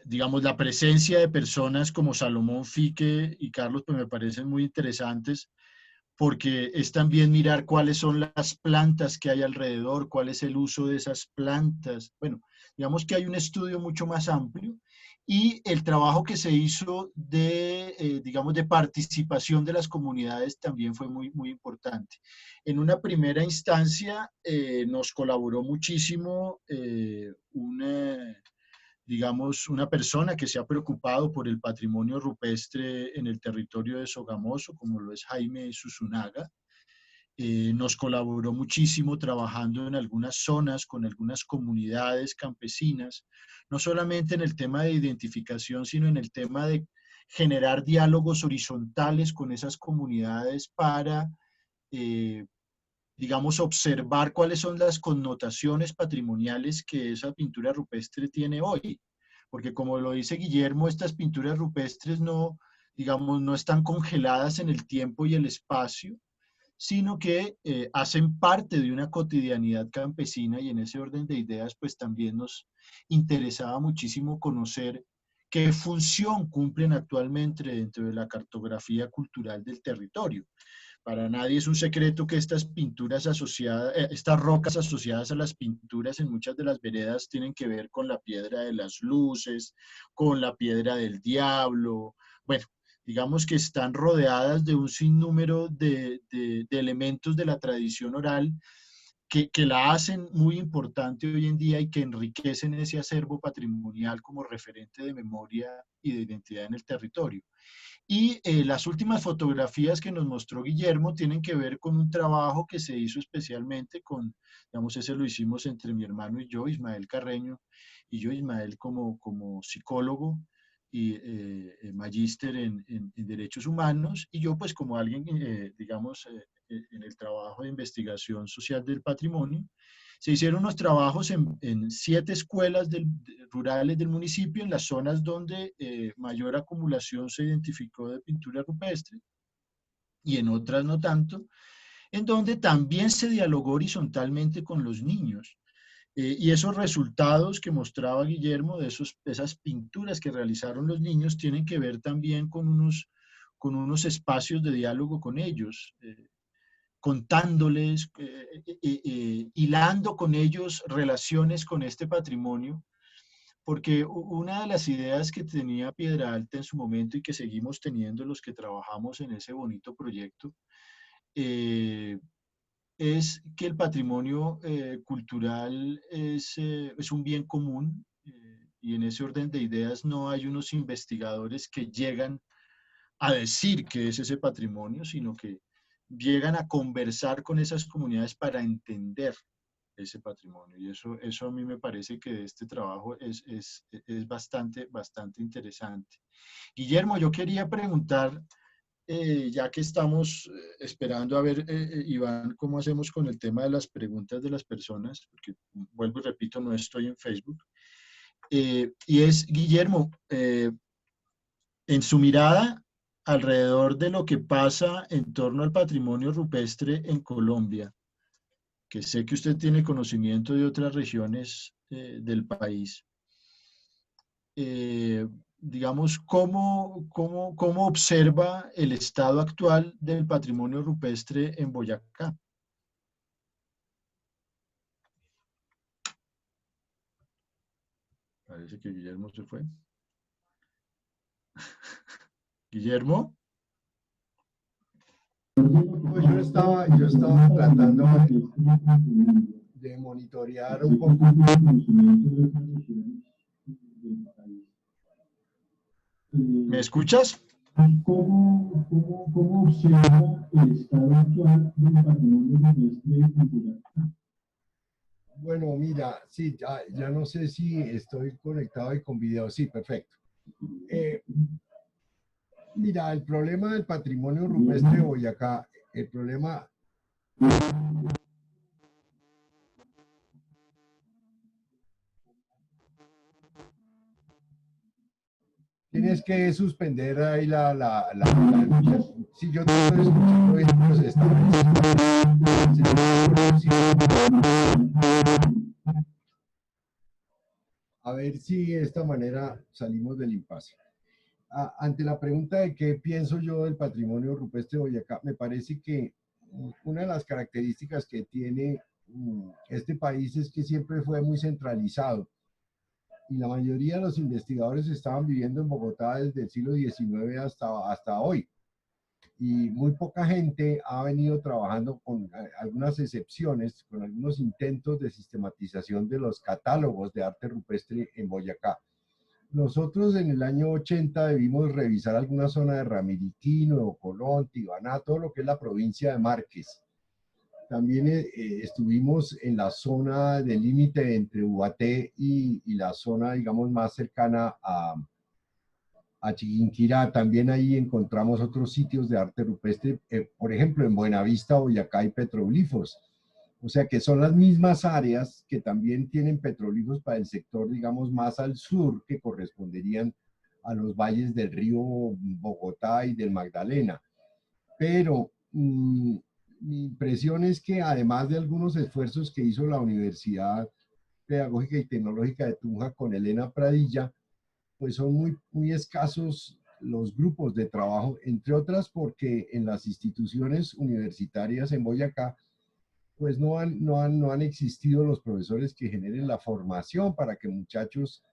digamos, la presencia de personas como Salomón Fique y Carlos, pues me parecen muy interesantes, porque es también mirar cuáles son las plantas que hay alrededor, cuál es el uso de esas plantas. Bueno, digamos que hay un estudio mucho más amplio, y el trabajo que se hizo digamos, de participación de las comunidades también fue muy, muy importante. En una primera instancia nos colaboró muchísimo digamos, una persona que se ha preocupado por el patrimonio rupestre en el territorio de Sogamoso, como lo es Jaime Susunaga. Nos colaboró muchísimo trabajando en algunas zonas con algunas comunidades campesinas, no solamente en el tema de identificación, sino en el tema de generar diálogos horizontales con esas comunidades para, eh, digamos, observar cuáles son las connotaciones patrimoniales que esa pintura rupestre tiene hoy. Porque como lo dice Guillermo, estas pinturas rupestres no, digamos, no están congeladas en el tiempo y el espacio, sino que hacen parte de una cotidianidad campesina, y en ese orden de ideas, pues también nos interesaba muchísimo conocer qué función cumplen actualmente dentro de la cartografía cultural del territorio. Para nadie es un secreto que estas pinturas asociadas, estas rocas asociadas a las pinturas en muchas de las veredas tienen que ver con la piedra de las luces, con la piedra del diablo. Bueno, digamos que están rodeadas de un sinnúmero de elementos de la tradición oral que la hacen muy importante hoy en día y que enriquecen ese acervo patrimonial como referente de memoria y de identidad en el territorio. Y las últimas fotografías que nos mostró Guillermo tienen que ver con un trabajo que se hizo especialmente con, digamos, ese lo hicimos entre mi hermano y yo, Ismael Carreño, y yo, Ismael, como psicólogo y magíster en derechos humanos, y yo pues como alguien, digamos, en el trabajo de investigación social del patrimonio. Se hicieron unos trabajos en 7 escuelas rurales del municipio, en las zonas donde mayor acumulación se identificó de pintura rupestre, y en otras no tanto, en donde también se dialogó horizontalmente con los niños. Y esos resultados que mostraba Guillermo de esas pinturas que realizaron los niños tienen que ver también con unos espacios de diálogo con ellos. Contándoles, hilando con ellos relaciones con este patrimonio, porque una de las ideas que tenía Piedra Alta en su momento y que seguimos teniendo los que trabajamos en ese bonito proyecto, eh, es que el patrimonio cultural es un bien común, y en ese orden de ideas no hay unos investigadores que llegan a decir que es ese patrimonio, sino que llegan a conversar con esas comunidades para entender. ese patrimonio. Y eso a mí me parece que este trabajo es bastante, bastante interesante. Guillermo, yo quería preguntar, ya que estamos esperando a ver, Iván, cómo hacemos con el tema de las preguntas de las personas, porque vuelvo y repito, no estoy en Facebook. Y es, Guillermo, en su mirada alrededor de lo que pasa en torno al patrimonio rupestre en Colombia, que sé que usted tiene conocimiento de otras regiones del país, digamos, ¿cómo observa el estado actual del patrimonio rupestre en Boyacá? Parece que Guillermo se fue. Guillermo. Yo estaba tratando de monitorear un poco. ¿Me escuchas? ¿Cómo observa el estado actual del patrimonio rupestre en Boyacá? Bueno, mira, sí, ya no sé si estoy conectado y con video. Sí, perfecto. Mira, el problema del patrimonio rupestre de Boyacá, el problema... Tienes que suspender ahí si yo te estoy escuchando bien, pues está. A ver si de esta manera salimos del impasse. Ante la pregunta de qué pienso yo del patrimonio rupestre de Boyacá, me parece que una de las características que tiene este país es que siempre fue muy centralizado y la mayoría de los investigadores estaban viviendo en Bogotá desde el siglo XIX hasta hoy. Y muy poca gente ha venido trabajando, con algunas excepciones, con algunos intentos de sistematización de los catálogos de arte rupestre en Boyacá. Nosotros en el año 80 debimos revisar alguna zona de Ramiriquí, Nuevo Colón, Tibaná, todo lo que es la provincia de Márquez. También estuvimos en la zona del límite entre Ubaté y la zona, digamos, más cercana a Chiquinquirá. También ahí encontramos otros sitios de arte rupestre, por ejemplo, en Buenavista, Boyacá hay petroglifos. O sea que son las mismas áreas que también tienen petroglifos para el sector, digamos, más al sur, que corresponderían a los valles del río Bogotá y del Magdalena. Pero mi impresión es que además de algunos esfuerzos que hizo la Universidad Pedagógica y Tecnológica de Tunja con Elena Pradilla, pues son muy escasos los grupos de trabajo, entre otras porque en las instituciones universitarias en Boyacá, pues no han existido los profesores que generen la formación para que muchachos,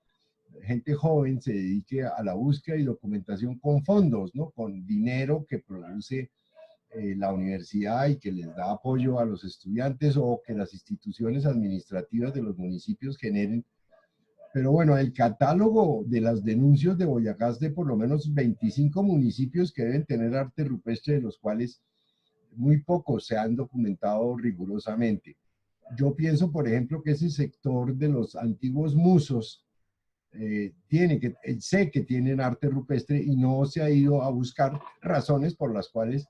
gente joven, se dedique a la búsqueda y documentación con fondos, ¿no? Con dinero que produce la universidad y que les da apoyo a los estudiantes o que las instituciones administrativas de los municipios generen. Pero bueno, el catálogo de las denuncias de Boyacá es de por lo menos 25 municipios que deben tener arte rupestre, de los cuales muy pocos se han documentado rigurosamente. Yo pienso, por ejemplo, que ese sector de los antiguos musos sé que tienen arte rupestre y no se ha ido a buscar razones por las cuales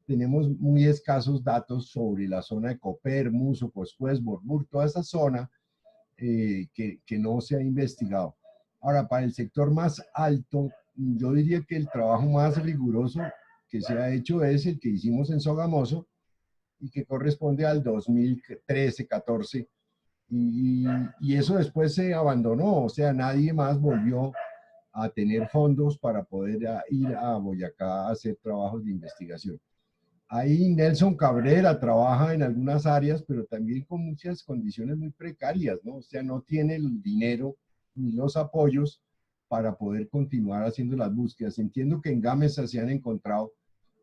tenemos muy escasos datos sobre la zona de Copper, Muso, Coscuez, Borbur, toda esa zona que no se ha investigado. Ahora, para el sector más alto, yo diría que el trabajo más riguroso que se ha hecho es el que hicimos en Sogamoso y que corresponde al 2013-14, y eso después se abandonó, o sea, nadie más volvió a tener fondos para poder ir a Boyacá a hacer trabajos de investigación. Ahí Nelson Cabrera trabaja en algunas áreas, pero también con muchas condiciones muy precarias, ¿no? O sea, no tiene el dinero ni los apoyos para poder continuar haciendo las búsquedas. Entiendo que en Gamesa se han encontrado,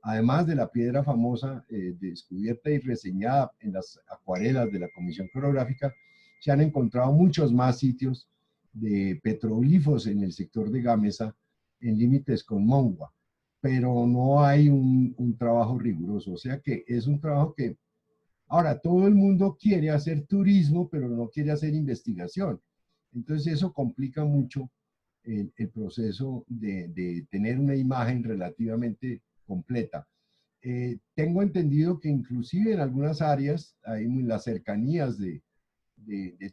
además de la piedra famosa descubierta y reseñada en las acuarelas de la Comisión Coreográfica, se han encontrado muchos más sitios de petroglifos en el sector de Gamesa, en límites con Mongua, pero no hay un trabajo riguroso. O sea que es un trabajo que Ahora, todo el mundo quiere hacer turismo, pero no quiere hacer investigación. Entonces eso complica mucho el proceso de tener una imagen relativamente completa. Tengo entendido que inclusive en algunas áreas, ahí en las cercanías de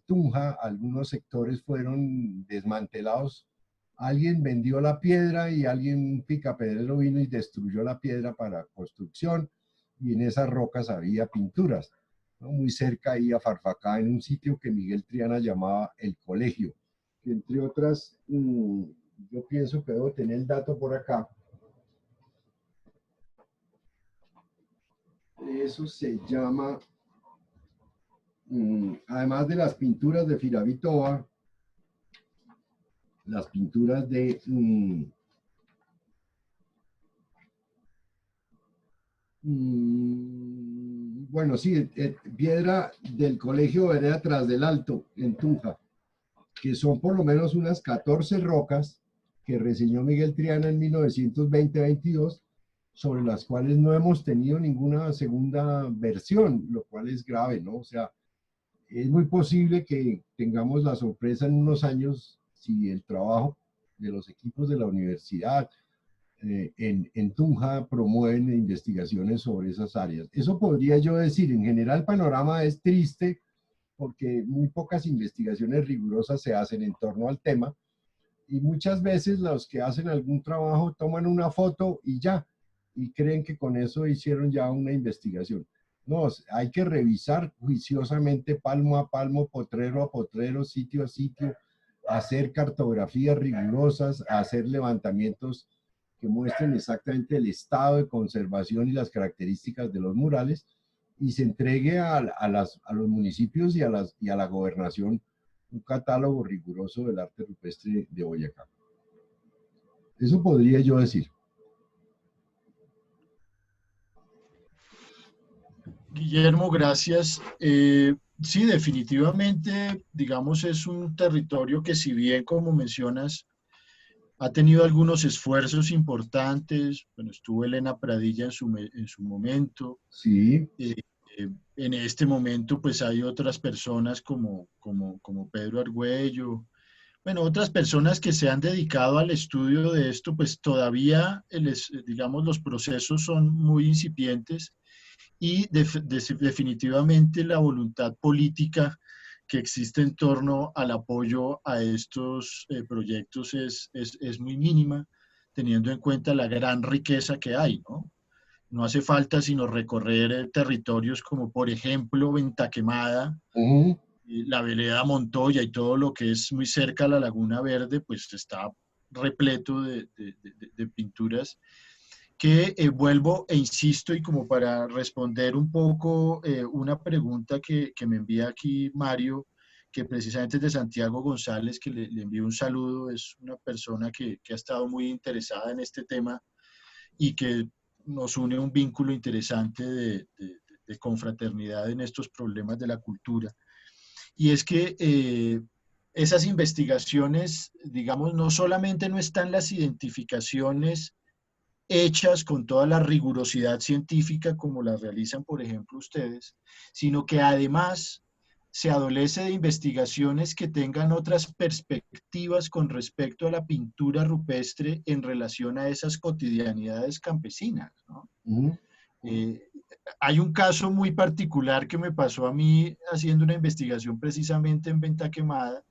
Tunja, algunos sectores fueron desmantelados. Alguien vendió la piedra y alguien, un picapedrero, vino y destruyó la piedra para construcción, y en esas rocas había pinturas, ¿no? Muy cerca ahí a Farfacá, en un sitio que Miguel Triana llamaba El Colegio, que entre otras, yo pienso que debo tener el dato por acá. Eso se llama, además de las pinturas de Firavitoa, las pinturas de bueno, sí, piedra del Colegio Vereda Tras del Alto, en Tunja, que son por lo menos unas 14 rocas que reseñó Miguel Triana en 1920-22, sobre las cuales no hemos tenido ninguna segunda versión, lo cual es grave, ¿no? O sea, es muy posible que tengamos la sorpresa en unos años si el trabajo de los equipos de la universidad en Tunja promueven investigaciones sobre esas áreas. Eso podría yo decir. En general el panorama es triste porque muy pocas investigaciones rigurosas se hacen en torno al tema, y muchas veces los que hacen algún trabajo toman una foto y ya, y creen que con eso hicieron ya una investigación. No, hay que revisar juiciosamente, palmo a palmo, potrero a potrero, sitio a sitio, hacer cartografías rigurosas, hacer levantamientos que muestren exactamente el estado de conservación y las características de los murales, y se entregue a los municipios y a la gobernación un catálogo riguroso del arte rupestre de Boyacá. Eso podría yo decir. Guillermo, gracias. Sí, definitivamente, digamos, es un territorio que, si bien, como mencionas, ha tenido algunos esfuerzos importantes. Bueno, estuvo Elena Pradilla en su momento. Sí. En este momento, pues hay otras personas como Pedro Argüello. Bueno, otras personas que se han dedicado al estudio de esto, pues todavía, digamos, los procesos son muy incipientes, y definitivamente la voluntad política que existe en torno al apoyo a estos proyectos es muy mínima, teniendo en cuenta la gran riqueza que hay, ¿no? No hace falta sino recorrer territorios como, por ejemplo, Ventaquemada, la vereda Montoya y todo lo que es muy cerca a la Laguna Verde, pues está repleto de pinturas que vuelvo e insisto, y como para responder un poco una pregunta que me envía aquí Mario, que precisamente es de Santiago González, que le envío un saludo. Es una persona que ha estado muy interesada en este tema y que nos une un vínculo interesante de confraternidad en estos problemas de la cultura. Y es que esas investigaciones, digamos, no solamente no están las identificaciones hechas con toda la rigurosidad científica como las realizan, por ejemplo, ustedes, sino que además se adolece de investigaciones que tengan otras perspectivas con respecto a la pintura rupestre en relación a esas cotidianidades campesinas, ¿no? Hay un caso muy particular que me pasó a mí haciendo una investigación precisamente en Ventaquemada,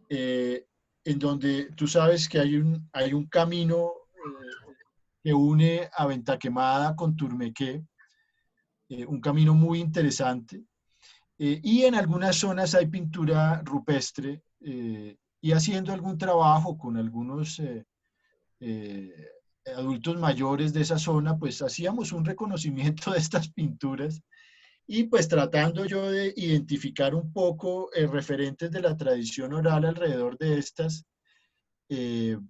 en donde tú sabes que hay un camino que une a Ventaquemada con Turmequé, un camino muy interesante. Y en algunas zonas hay pintura rupestre, y haciendo algún trabajo con algunos adultos mayores de esa zona, pues hacíamos un reconocimiento de estas pinturas, y pues tratando yo de identificar un poco referentes de la tradición oral alrededor de estas. En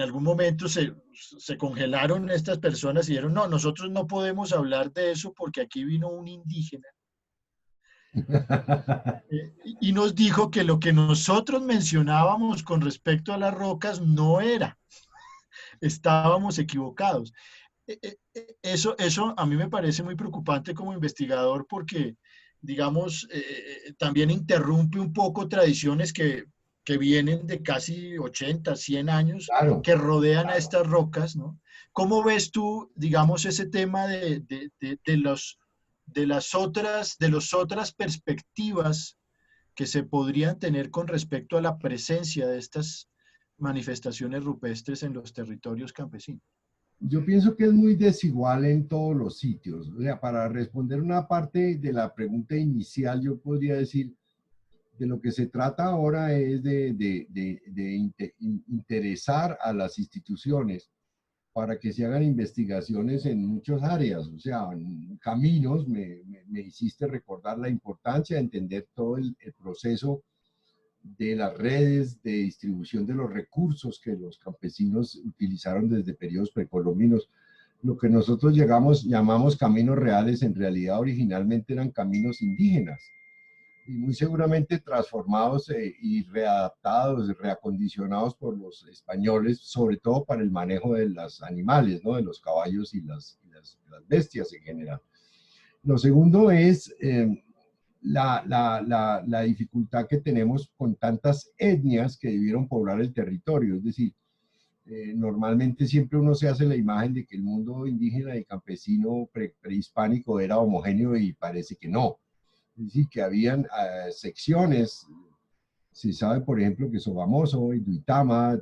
algún momento se congelaron estas personas y dijeron, no, nosotros no podemos hablar de eso porque aquí vino un indígena y nos dijo que lo que nosotros mencionábamos con respecto a las rocas no era, estábamos equivocados. Eso a mí me parece muy preocupante como investigador porque, digamos, también interrumpe un poco tradiciones que vienen de casi 80, 100 años, Claro. que rodean a estas rocas, ¿no? ¿Cómo ves tú, digamos, ese tema de las otras perspectivas que se podrían tener con respecto a la presencia de estas manifestaciones rupestres en los territorios campesinos? Yo pienso que es muy desigual en todos los sitios. O sea, para responder una parte de la pregunta inicial, yo podría decir, de lo que se trata ahora es de interesar a las instituciones para que se hagan investigaciones en muchas áreas, o sea, en caminos. Me hiciste recordar la importancia de entender todo el proceso de las redes de distribución de los recursos que los campesinos utilizaron desde periodos precolombinos. Lo que nosotros llamamos caminos reales, en realidad originalmente eran caminos indígenas y muy seguramente transformados y readaptados, reacondicionados por los españoles, sobre todo para el manejo de los animales, ¿no? De los caballos y las bestias en general. Lo segundo es la dificultad que tenemos con tantas etnias que debieron poblar el territorio. Es decir, normalmente siempre uno se hace la imagen de que el mundo indígena y campesino prehispánico era homogéneo y parece que no. Es decir, que habían secciones. Se sabe, por ejemplo, que Sogamoso y Duitama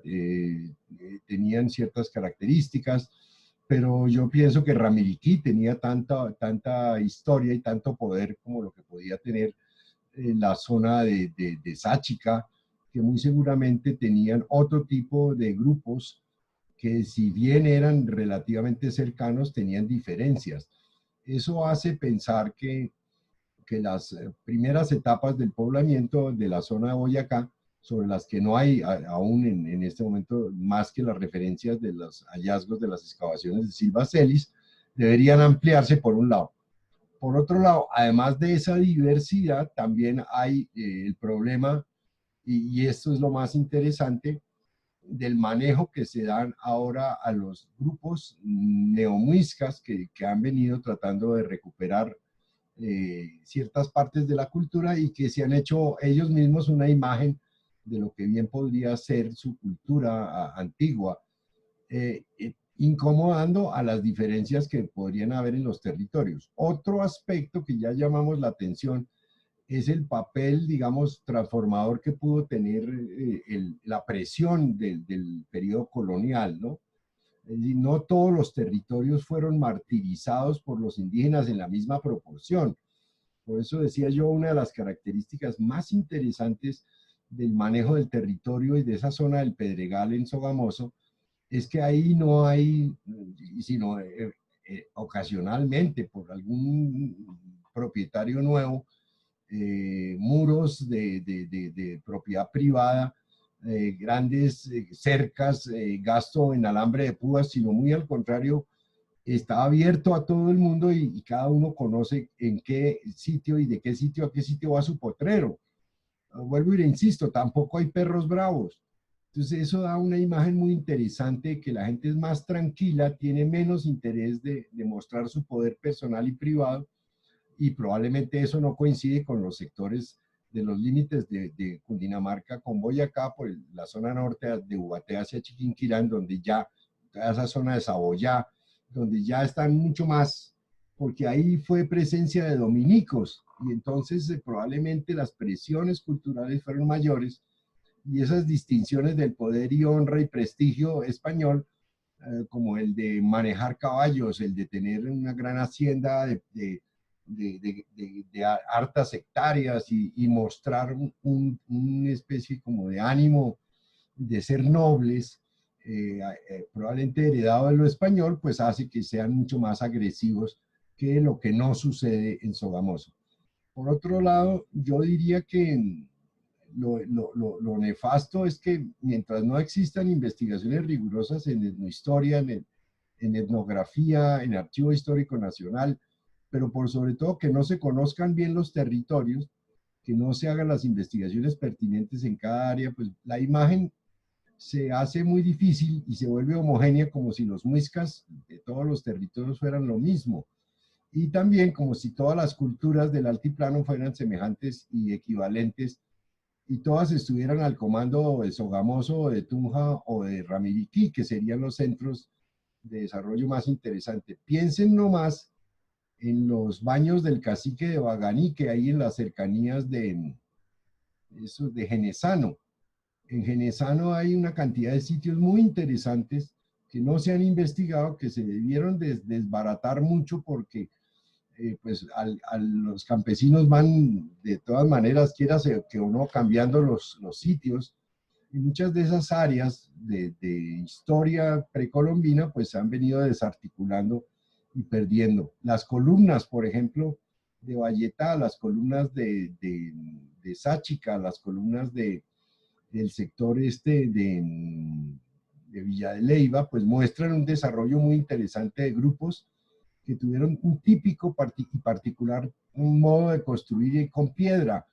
tenían ciertas características, pero yo pienso que Ramiriquí tenía tanta historia y tanto poder como lo que podía tener en la zona de Sáchica, que muy seguramente tenían otro tipo de grupos que, si bien eran relativamente cercanos, tenían diferencias. Eso hace pensar que las primeras etapas del poblamiento de la zona de Boyacá, sobre las que no hay aún en este momento más que las referencias de los hallazgos de las excavaciones de Silva Celis, deberían ampliarse por un lado. Por otro lado, además de esa diversidad, también hay el problema, y esto es lo más interesante, del manejo que se dan ahora a los grupos neomuiscas que han venido tratando de recuperar ciertas partes de la cultura y que se han hecho ellos mismos una imagen de lo que bien podría ser su cultura antigua, incomodando a las diferencias que podrían haber en los territorios. Otro aspecto que ya llamamos la atención es el papel, digamos, transformador que pudo tener la presión del periodo colonial, ¿no? Es decir, no todos los territorios fueron martirizados por los indígenas en la misma proporción. Por eso decía yo, una de las características más interesantes del manejo del territorio y de esa zona del Pedregal en Sogamoso es que ahí no hay, sino ocasionalmente por algún propietario nuevo, muros de propiedad privada, grandes cercas, gasto en alambre de púas, sino muy al contrario, está abierto a todo el mundo y cada uno conoce en qué sitio y de qué sitio a qué sitio va su potrero. Vuelvo y le insisto, tampoco hay perros bravos. Entonces eso da una imagen muy interesante de que la gente es más tranquila, tiene menos interés de mostrar su poder personal y privado, y probablemente eso no coincide con los sectores de los límites de Cundinamarca con Boyacá, por la zona norte de Ubaté hacia Chiquinquirá, donde ya toda esa zona de Saboyá, donde ya están mucho más, porque ahí fue presencia de dominicos, y entonces probablemente las presiones culturales fueron mayores, y esas distinciones del poder y honra y prestigio español, como el de manejar caballos, el de tener una gran hacienda de hartas hectáreas y mostrar una especie como de ánimo de ser nobles, probablemente heredado de lo español, pues hace que sean mucho más agresivos que lo que no sucede en Sogamoso. Por otro lado, yo diría que lo nefasto es que mientras no existan investigaciones rigurosas en etnohistoria, en etnografía, en Archivo Histórico Nacional, pero por sobre todo que no se conozcan bien los territorios, que no se hagan las investigaciones pertinentes en cada área, pues la imagen se hace muy difícil y se vuelve homogénea como si los muiscas de todos los territorios fueran lo mismo. Y también como si todas las culturas del altiplano fueran semejantes y equivalentes y todas estuvieran al comando de Sogamoso, o de Tunja o de Ramiriquí, que serían los centros de desarrollo más interesantes. Piensen nomás en los baños del cacique de Baganí, que hay en las cercanías de Genesano. En Genesano hay una cantidad de sitios muy interesantes que no se han investigado, que se debieron desbaratar mucho porque pues los campesinos van de todas maneras, quieras que o no, cambiando los sitios, y muchas de esas áreas de historia precolombina pues se han venido desarticulando y perdiendo. Las columnas, por ejemplo, de Valletá, las columnas de Sáchica, las columnas del sector de Villa de Leyva, pues muestran un desarrollo muy interesante de grupos que tuvieron un típico y particular un modo de construir con piedra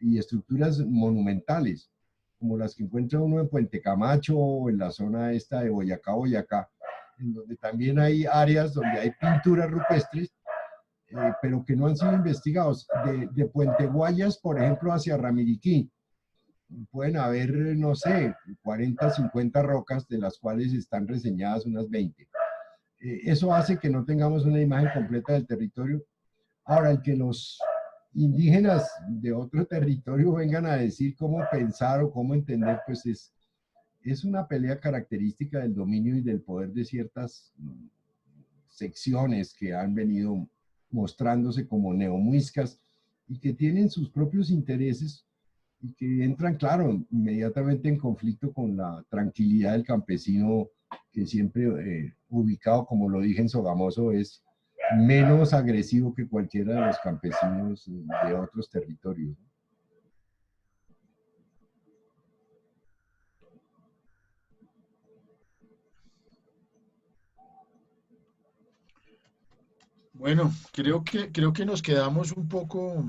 y estructuras monumentales, como las que encuentra uno en Puente Camacho o en la zona esta de Boyacá, en donde también hay áreas donde hay pinturas rupestres, pero que no han sido investigados. De Puente Guayas, por ejemplo, hacia Ramiriquí, pueden haber, no sé, 40, 50 rocas, de las cuales están reseñadas unas 20. Eso hace que no tengamos una imagen completa del territorio. Ahora, el que los indígenas de otro territorio vengan a decir cómo pensar o cómo entender, pues es una pelea característica del dominio y del poder de ciertas secciones que han venido mostrándose como neomuiscas y que tienen sus propios intereses y que entran, claro, inmediatamente en conflicto con la tranquilidad del campesino, que siempre ubicado, como lo dije en Sogamoso, es menos agresivo que cualquiera de los campesinos de otros territorios. Bueno, creo que nos quedamos un poco,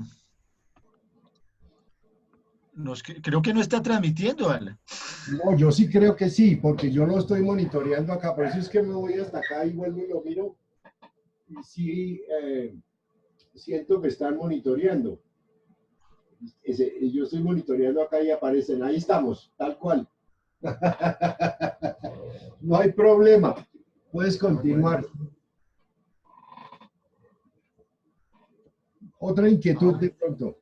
creo que no está transmitiendo, Alan. No, yo sí creo que sí, porque yo lo estoy monitoreando acá, por eso es que me voy hasta acá y vuelvo y lo miro, y sí siento que están monitoreando. Yo estoy monitoreando acá y aparecen, ahí estamos, tal cual. No hay problema, puedes continuar. Otra inquietud de pronto.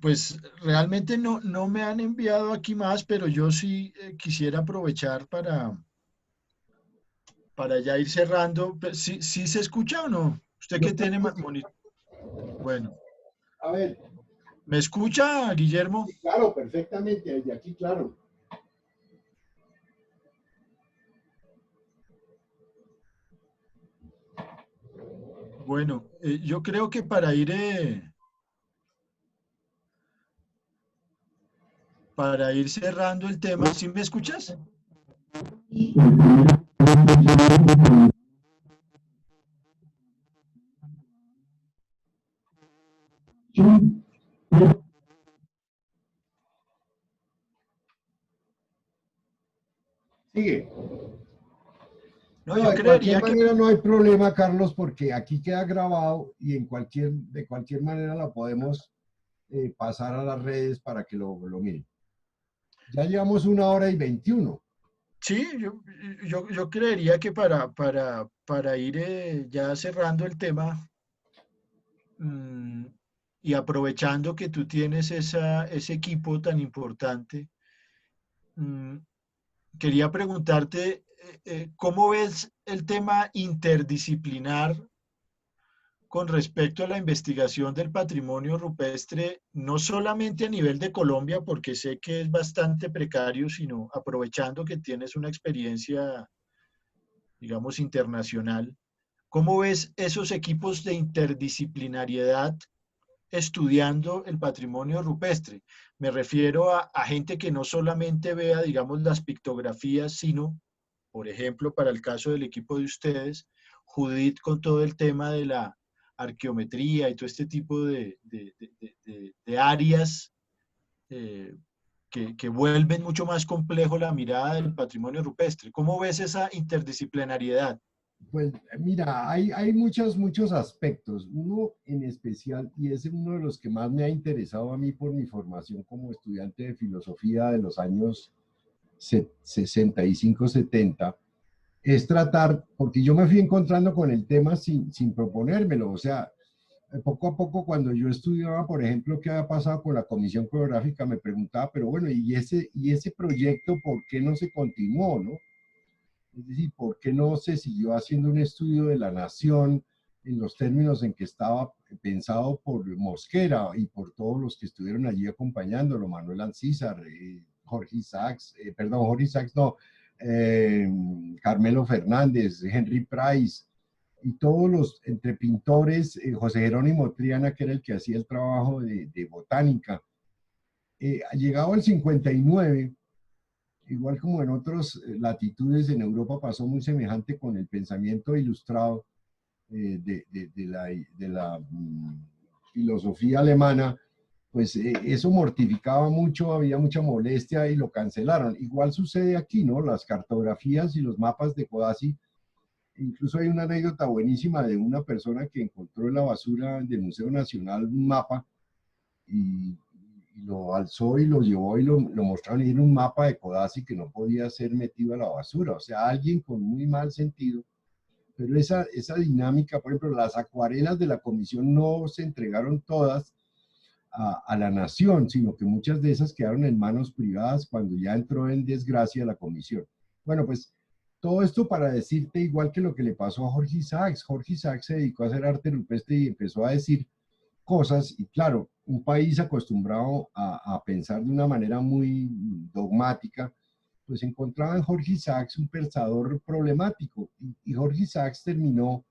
Pues realmente no me han enviado aquí más, pero yo sí quisiera aprovechar para ya ir cerrando. ¿Sí, sí se escucha o no? ¿Usted Yo qué tiene monitor? Bueno, A ver, ¿me escucha, Guillermo? claro, perfectamente, desde aquí, claro. Bueno, yo creo que para ir cerrando el tema, ¿sí me escuchas? Sigue. No, No, yo de cualquier creería que, manera no hay problema, Carlos, porque aquí queda grabado y de cualquier manera lo podemos pasar a las redes para que lo miren. Ya llevamos 1 hora y 21. sí, yo creería que para ir ya cerrando el tema, mm, y aprovechando que tú tienes ese equipo tan importante, mm, quería preguntarte, ¿cómo ves el tema interdisciplinar con respecto a la investigación del patrimonio rupestre, no solamente a nivel de Colombia, porque sé que es bastante precario, sino aprovechando que tienes una experiencia, digamos, internacional? ¿Cómo ves esos equipos de interdisciplinariedad estudiando el patrimonio rupestre? Me refiero a gente que no solamente vea, digamos, las pictografías, sino, por ejemplo, para el caso del equipo de ustedes, Judith con todo el tema de la arqueometría y todo este tipo de áreas que vuelven mucho más complejo la mirada del patrimonio rupestre. ¿Cómo ves esa interdisciplinariedad? Pues mira, hay muchos aspectos. Uno en especial, y es uno de los que más me ha interesado a mí por mi formación como estudiante de filosofía de los años 65-70, es tratar, porque yo me fui encontrando con el tema sin proponérmelo. O sea, poco a poco cuando yo estudiaba, por ejemplo, qué había pasado con la Comisión Coreográfica, me preguntaba, pero bueno, ¿y ese proyecto por qué no se continuó, no? Es decir, ¿por qué no se siguió haciendo un estudio de la nación en los términos en que estaba pensado por Mosquera y por todos los que estuvieron allí acompañándolo, Manuel Ancísar, Jorge Isaacs, perdón, Jorge Isaacs no, Carmelo Fernández, Henry Price, y todos los, entre pintores, José Jerónimo Triana, que era el que hacía el trabajo de botánica. Llegado el 59, igual como en otras latitudes en Europa, pasó muy semejante con el pensamiento ilustrado de la filosofía alemana. Pues eso mortificaba mucho, había mucha molestia y lo cancelaron. Igual sucede aquí, ¿no? Las cartografías y los mapas de Codazzi. Incluso hay una anécdota buenísima de una persona que encontró en la basura del Museo Nacional un mapa y lo alzó y lo llevó y lo mostraron, y era un mapa de Codazzi que no podía ser metido a la basura. O sea, alguien con muy mal sentido. Pero esa dinámica, por ejemplo, las acuarelas de la comisión no se entregaron todas a la nación, sino que muchas de esas quedaron en manos privadas cuando ya entró en desgracia la comisión. Bueno, pues todo esto para decirte, igual que lo que le pasó a Jorge Isaacs. Jorge Isaacs se dedicó a hacer arte rupestre y empezó a decir cosas, y claro, un país acostumbrado a pensar de una manera muy dogmática, pues encontraba en Jorge Isaacs un pensador problemático, y Jorge Isaacs terminó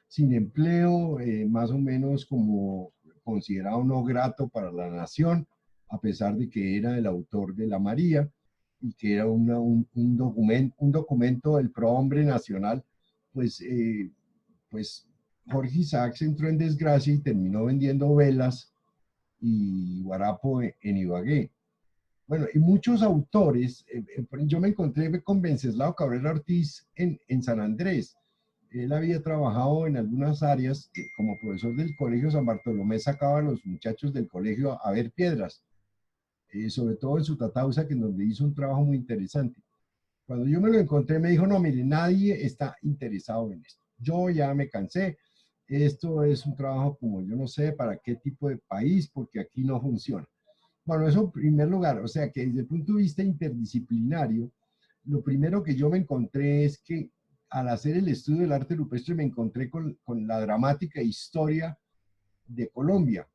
sin empleo, más o menos como considerado no grato para la nación, a pesar de que era el autor de La María y que era un documento del prohombre nacional. Pues, pues Jorge Isaacs entró en desgracia y terminó vendiendo velas y guarapo en Ibagué. Bueno, y muchos autores, yo me encontré con Venceslao Cabrera Ortiz en San Andrés. Él había trabajado en algunas áreas, como profesor del Colegio San Bartolomé, sacaba a los muchachos del colegio a ver piedras, sobre todo en su Tatausa, que en donde hizo un trabajo muy interesante. Cuando yo me lo encontré, me dijo, no, mire, nadie está interesado en esto. Yo ya me cansé. Esto es un trabajo como yo no sé para qué tipo de país, porque aquí no funciona. Bueno, eso en primer lugar. O sea que desde el punto de vista interdisciplinario, lo primero que yo me encontré es que al hacer el estudio del arte rupestre me encontré con la dramática historia de Colombia,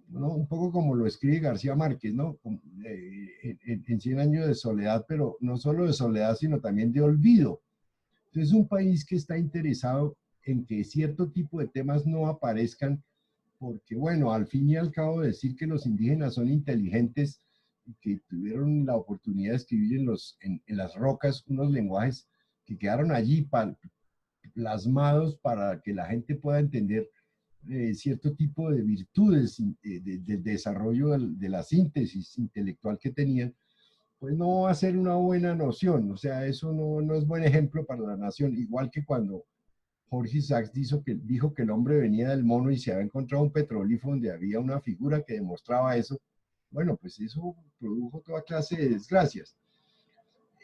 ¿no? Un poco como lo escribe García Márquez, ¿no? En 100 años de soledad, pero no solo de soledad, sino también de olvido. Entonces, es un país que está interesado en que cierto tipo de temas no aparezcan, porque, bueno, al fin y al cabo, decir que los indígenas son inteligentes y que tuvieron la oportunidad de escribir en las rocas unos lenguajes que quedaron allí plasmados para que la gente pueda entender cierto tipo de virtudes del desarrollo de la síntesis intelectual que tenían, pues no va a ser una buena noción. O sea, eso no es buen ejemplo para la nación. Igual que cuando Jorge Isaacs dijo que el hombre venía del mono y se había encontrado un petroglifo donde había una figura que demostraba eso. Bueno, pues eso produjo toda clase de desgracias.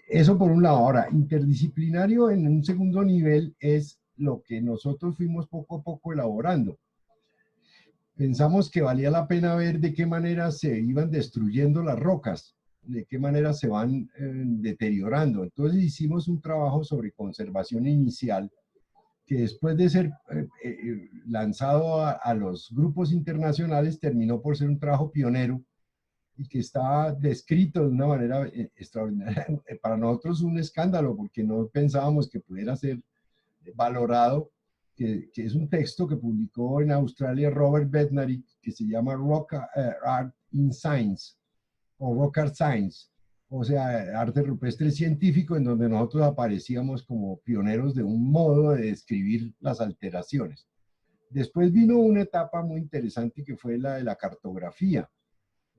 Eso por un lado. Ahora, interdisciplinario en un segundo nivel es lo que nosotros fuimos poco a poco elaborando. Pensamos que valía la pena ver de qué manera se iban destruyendo las rocas, de qué manera se van deteriorando. Entonces hicimos un trabajo sobre conservación inicial que después de ser lanzado a los grupos internacionales terminó por ser un trabajo pionero y que está descrito de una manera extraordinaria. Para nosotros un escándalo porque no pensábamos que pudiera ser valorado, que es un texto que publicó en Australia Robert Bednarik, que se llama Rock Art in Science, o Rock Art Science, o sea, arte rupestre científico, en donde nosotros aparecíamos como pioneros de un modo de describir las alteraciones. Después vino una etapa muy interesante que fue la de la cartografía.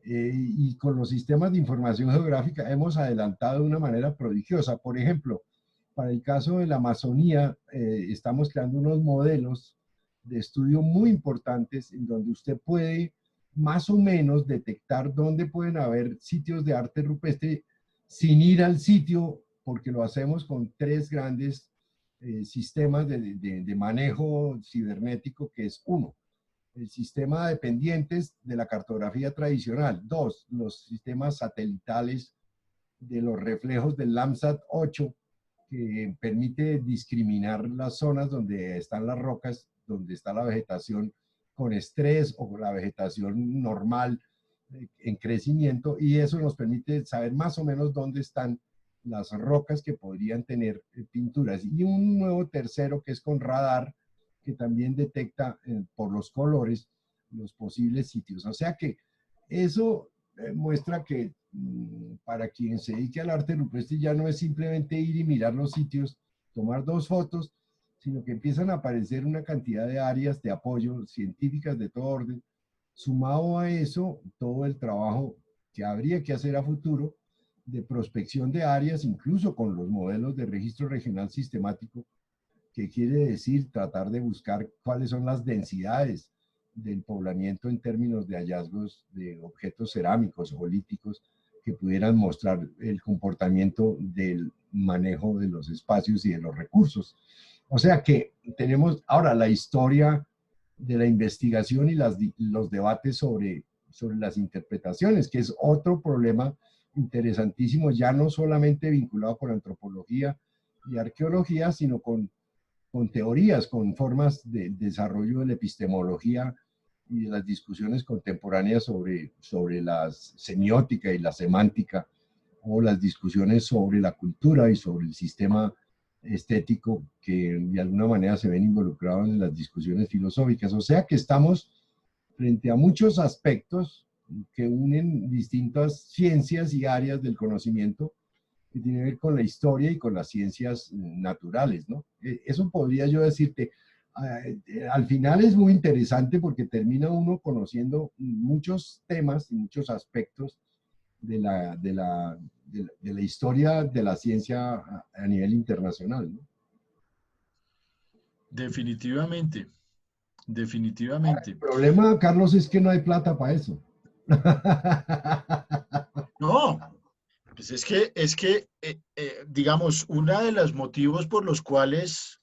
Y con los sistemas de información geográfica hemos adelantado de una manera prodigiosa. Por ejemplo, para el caso de la Amazonía, estamos creando unos modelos de estudio muy importantes en donde usted puede más o menos detectar dónde pueden haber sitios de arte rupestre sin ir al sitio, porque lo hacemos con 3 grandes sistemas de manejo cibernético, que es: uno, el sistema de pendientes de la cartografía tradicional; 2, los sistemas satelitales de los reflejos del Landsat 8, que permite discriminar las zonas donde están las rocas, donde está la vegetación con estrés o la vegetación normal en crecimiento, y eso nos permite saber más o menos dónde están las rocas que podrían tener pinturas. Y un nuevo tercero, que es con radar, que también detecta por los colores los posibles sitios. O sea que eso muestra que para quien se dedique al arte rupestre ya no es simplemente ir y mirar los sitios, tomar 2 fotos, sino que empiezan a aparecer una cantidad de áreas de apoyo científicas de todo orden. Sumado a eso, todo el trabajo que habría que hacer a futuro de prospección de áreas, incluso con los modelos de registro regional sistemático, que quiere decir tratar de buscar cuáles son las densidades del poblamiento en términos de hallazgos de objetos cerámicos o líticos que pudieran mostrar el comportamiento del manejo de los espacios y de los recursos. O sea que tenemos ahora la historia de la investigación y los debates sobre las interpretaciones, que es otro problema interesantísimo, ya no solamente vinculado con antropología y arqueología, sino con teorías, con formas de desarrollo de la epistemología y de las discusiones contemporáneas sobre la semiótica y la semántica, o las discusiones sobre la cultura y sobre el sistema estético, que de alguna manera se ven involucrados en las discusiones filosóficas. O sea que estamos frente a muchos aspectos que unen distintas ciencias y áreas del conocimiento, que tiene que ver con la historia y con las ciencias naturales, ¿no? Eso podría yo decirte. Al final es muy interesante porque termina uno conociendo muchos temas y muchos aspectos de la historia de la ciencia a nivel internacional, ¿no? Definitivamente, definitivamente. El problema, Carlos, es que no hay plata para eso. No, pues digamos, uno de los motivos por los cuales,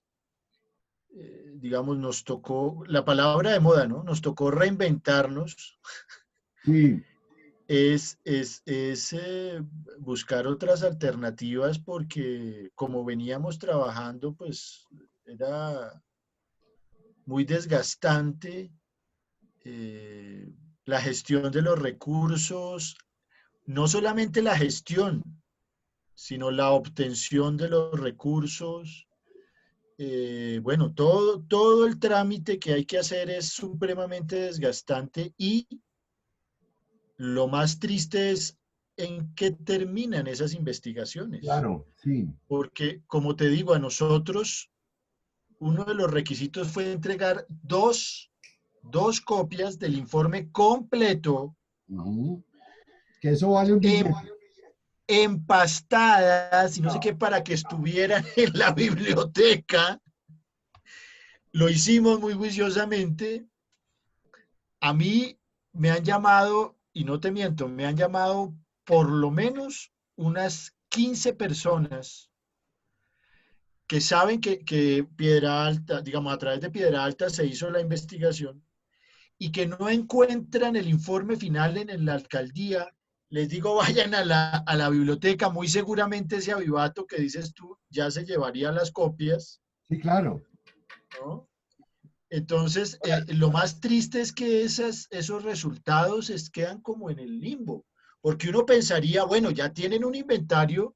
digamos, nos tocó, la palabra de moda, ¿no? Nos tocó reinventarnos, Sí, es buscar otras alternativas, porque como veníamos trabajando, pues era muy desgastante la gestión de los recursos, no solamente la gestión, sino la obtención de los recursos. Bueno, todo el trámite que hay que hacer es supremamente desgastante, y lo más triste es en qué terminan esas investigaciones. claro, sí. Porque, como te digo, a nosotros uno de los requisitos fue entregar dos copias del informe completo, Que eso vale un billete. empastadas y no sé qué, para que estuvieran en la biblioteca. Lo hicimos muy juiciosamente. A mí me han llamado, y no te miento, me han llamado por lo menos unas 15 personas que saben que Piedra Alta, digamos, a través de Piedra Alta se hizo la investigación, y que no encuentran el informe final en la alcaldía. Les digo, vayan a la biblioteca, muy seguramente ese Avivato que dices tú ya se llevaría las copias, Sí, claro. ¿no? Entonces, lo más triste es que esos resultados quedan como en el limbo, porque uno pensaría, bueno, ya tienen un inventario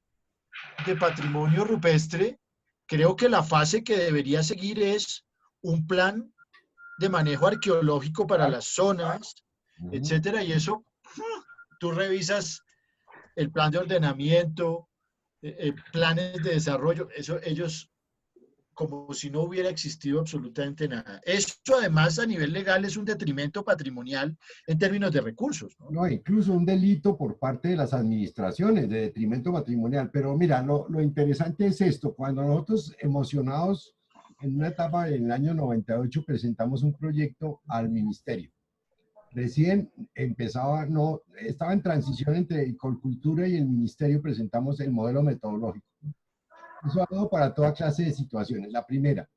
de patrimonio rupestre, creo que la fase que debería seguir es un plan de manejo arqueológico para las zonas, etcétera, y eso, tú revisas el plan de ordenamiento, planes de desarrollo, eso ellos como si no hubiera existido absolutamente nada. Eso además a nivel legal es un detrimento patrimonial en términos de recursos, ¿no? No, incluso un delito por parte de las administraciones de detrimento patrimonial. Pero mira, lo interesante es esto. Cuando nosotros emocionados en una etapa en el año 98 presentamos un proyecto al ministerio. Recién empezaba, no, estaba en transición entre Colcultura y el ministerio, presentamos el modelo metodológico. Eso ha dado para toda clase de situaciones. La primera,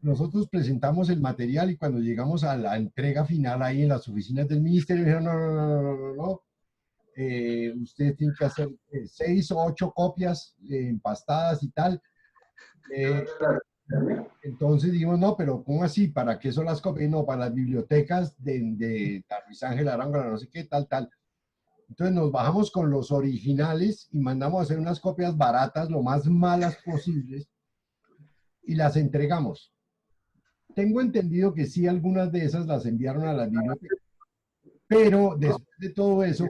nosotros presentamos el material y cuando llegamos a la entrega final ahí en las oficinas del ministerio, dijeron, no, no, no, no, no, no. Ustedes tienen que hacer 6 o 8 copias empastadas y tal. Entonces dijimos, no, pero ¿cómo así? ¿Para qué son las copias? No, para las bibliotecas de Luis Ángel Arango, no sé qué, tal, tal. Entonces nos bajamos con los originales y mandamos a hacer unas copias baratas, lo más malas posibles, y las entregamos. Tengo entendido que sí, algunas de esas las enviaron a las bibliotecas, pero después de todo eso,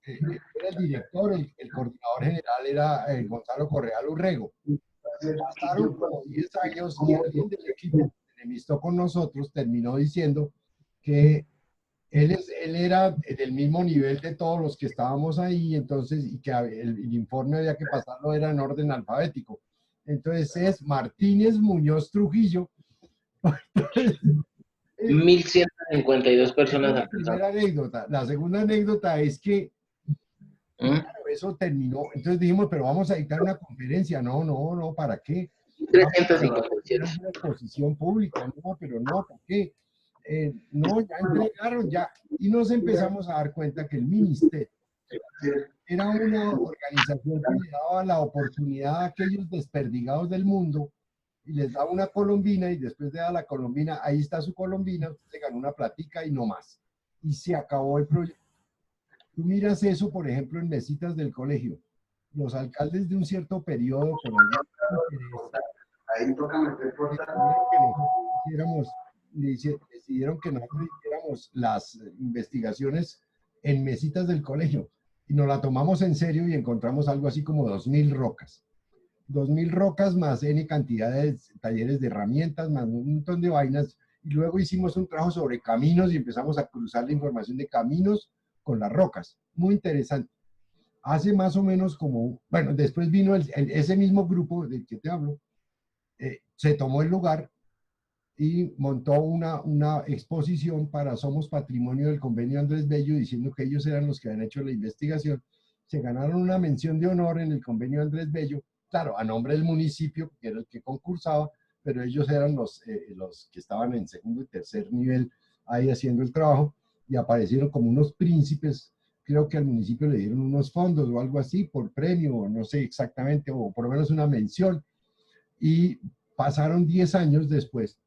era el director, el coordinador general era Gonzalo Correa Lurrego. Pasaron como 10 años y alguien del equipo que enemistó con nosotros terminó diciendo que él era del mismo nivel de todos los que estábamos ahí, entonces, y que el informe había que pasarlo era en orden alfabético. Entonces es Martínez Muñoz Trujillo. 1.152 personas. Esa es la primera anécdota. La segunda anécdota es que claro, eso terminó. Entonces dijimos, pero vamos a dictar una conferencia. No, no, no, ¿para qué? 357. Era una exposición pública. No, pero no, ¿para qué? No, ya entregaron, ya. Y nos empezamos a dar cuenta que el ministerio era una organización que le daba la oportunidad a aquellos desperdigados del mundo y les daba una colombina y después de dar la colombina, ahí está su colombina, usted se ganó una platica y no más. Y se acabó el proyecto. Tú miras eso, por ejemplo, en mesitas del colegio. Los alcaldes de un cierto periodo, con algún interés, Ahí toca meter decidieron que nosotros hiciéramos las investigaciones en mesitas del colegio. Y nos la tomamos en serio y encontramos algo así como 2.000 rocas. 2.000 rocas más N cantidad de talleres de herramientas, más un montón de vainas. Y luego hicimos un trabajo sobre caminos y empezamos a cruzar la información de caminos con las rocas. Muy interesante. Hace más o menos como, bueno, después vino ese mismo grupo del que te hablo, se tomó el lugar y montó una exposición para Somos Patrimonio del Convenio Andrés Bello, diciendo que ellos eran los que habían hecho la investigación. Se ganaron una mención de honor en el Convenio Andrés Bello, claro, a nombre del municipio, que era el que concursaba, pero ellos eran los que estaban en segundo y tercer nivel ahí haciendo el trabajo, y aparecieron como unos príncipes. Creo que al municipio le dieron unos fondos o algo así por premio, no sé exactamente, o por lo menos una mención. Y pasaron 10 años después.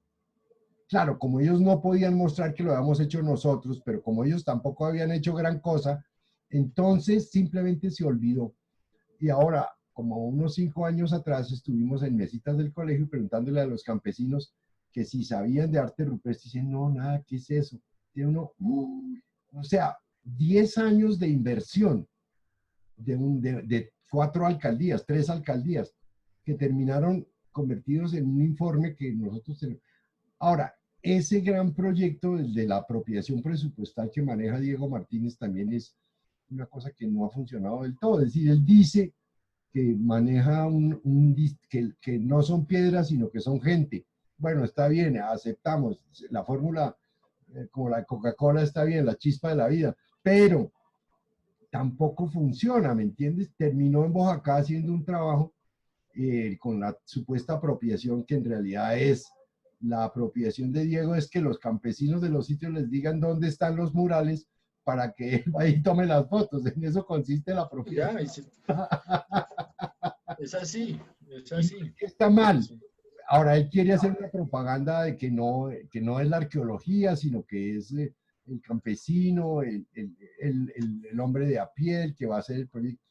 Claro, como ellos no podían mostrar que lo habíamos hecho nosotros, pero como ellos tampoco habían hecho gran cosa, entonces simplemente se olvidó. Y ahora, como unos 5 años atrás, estuvimos en mesitas del colegio preguntándole a los campesinos que si sabían de arte rupestre, dicen, no, nada, ¿qué es eso? Tiene uno, o sea, 10 años de inversión de 4 alcaldías, 3 alcaldías, que terminaron convertidos en un informe que nosotros tenemos. Ahora, ese gran proyecto de la apropiación presupuestal que maneja Diego Martínez también es una cosa que no ha funcionado del todo. Es decir, él dice que maneja que no son piedras, sino que son gente. Bueno, está bien, aceptamos. La fórmula, como la Coca-Cola, está bien, la chispa de la vida, pero tampoco funciona, ¿me entiendes? Terminó en Boyacá haciendo un trabajo con la supuesta apropiación, que en realidad es la apropiación de Diego, es que los campesinos de los sitios les digan dónde están los murales para que él vaya y tome las fotos. En eso consiste la apropiación. Es así, es así. Está mal. Ahora, él quiere hacer una propaganda de que no es la arqueología, sino que es el campesino, el hombre de a pie, el que va a hacer el proyecto.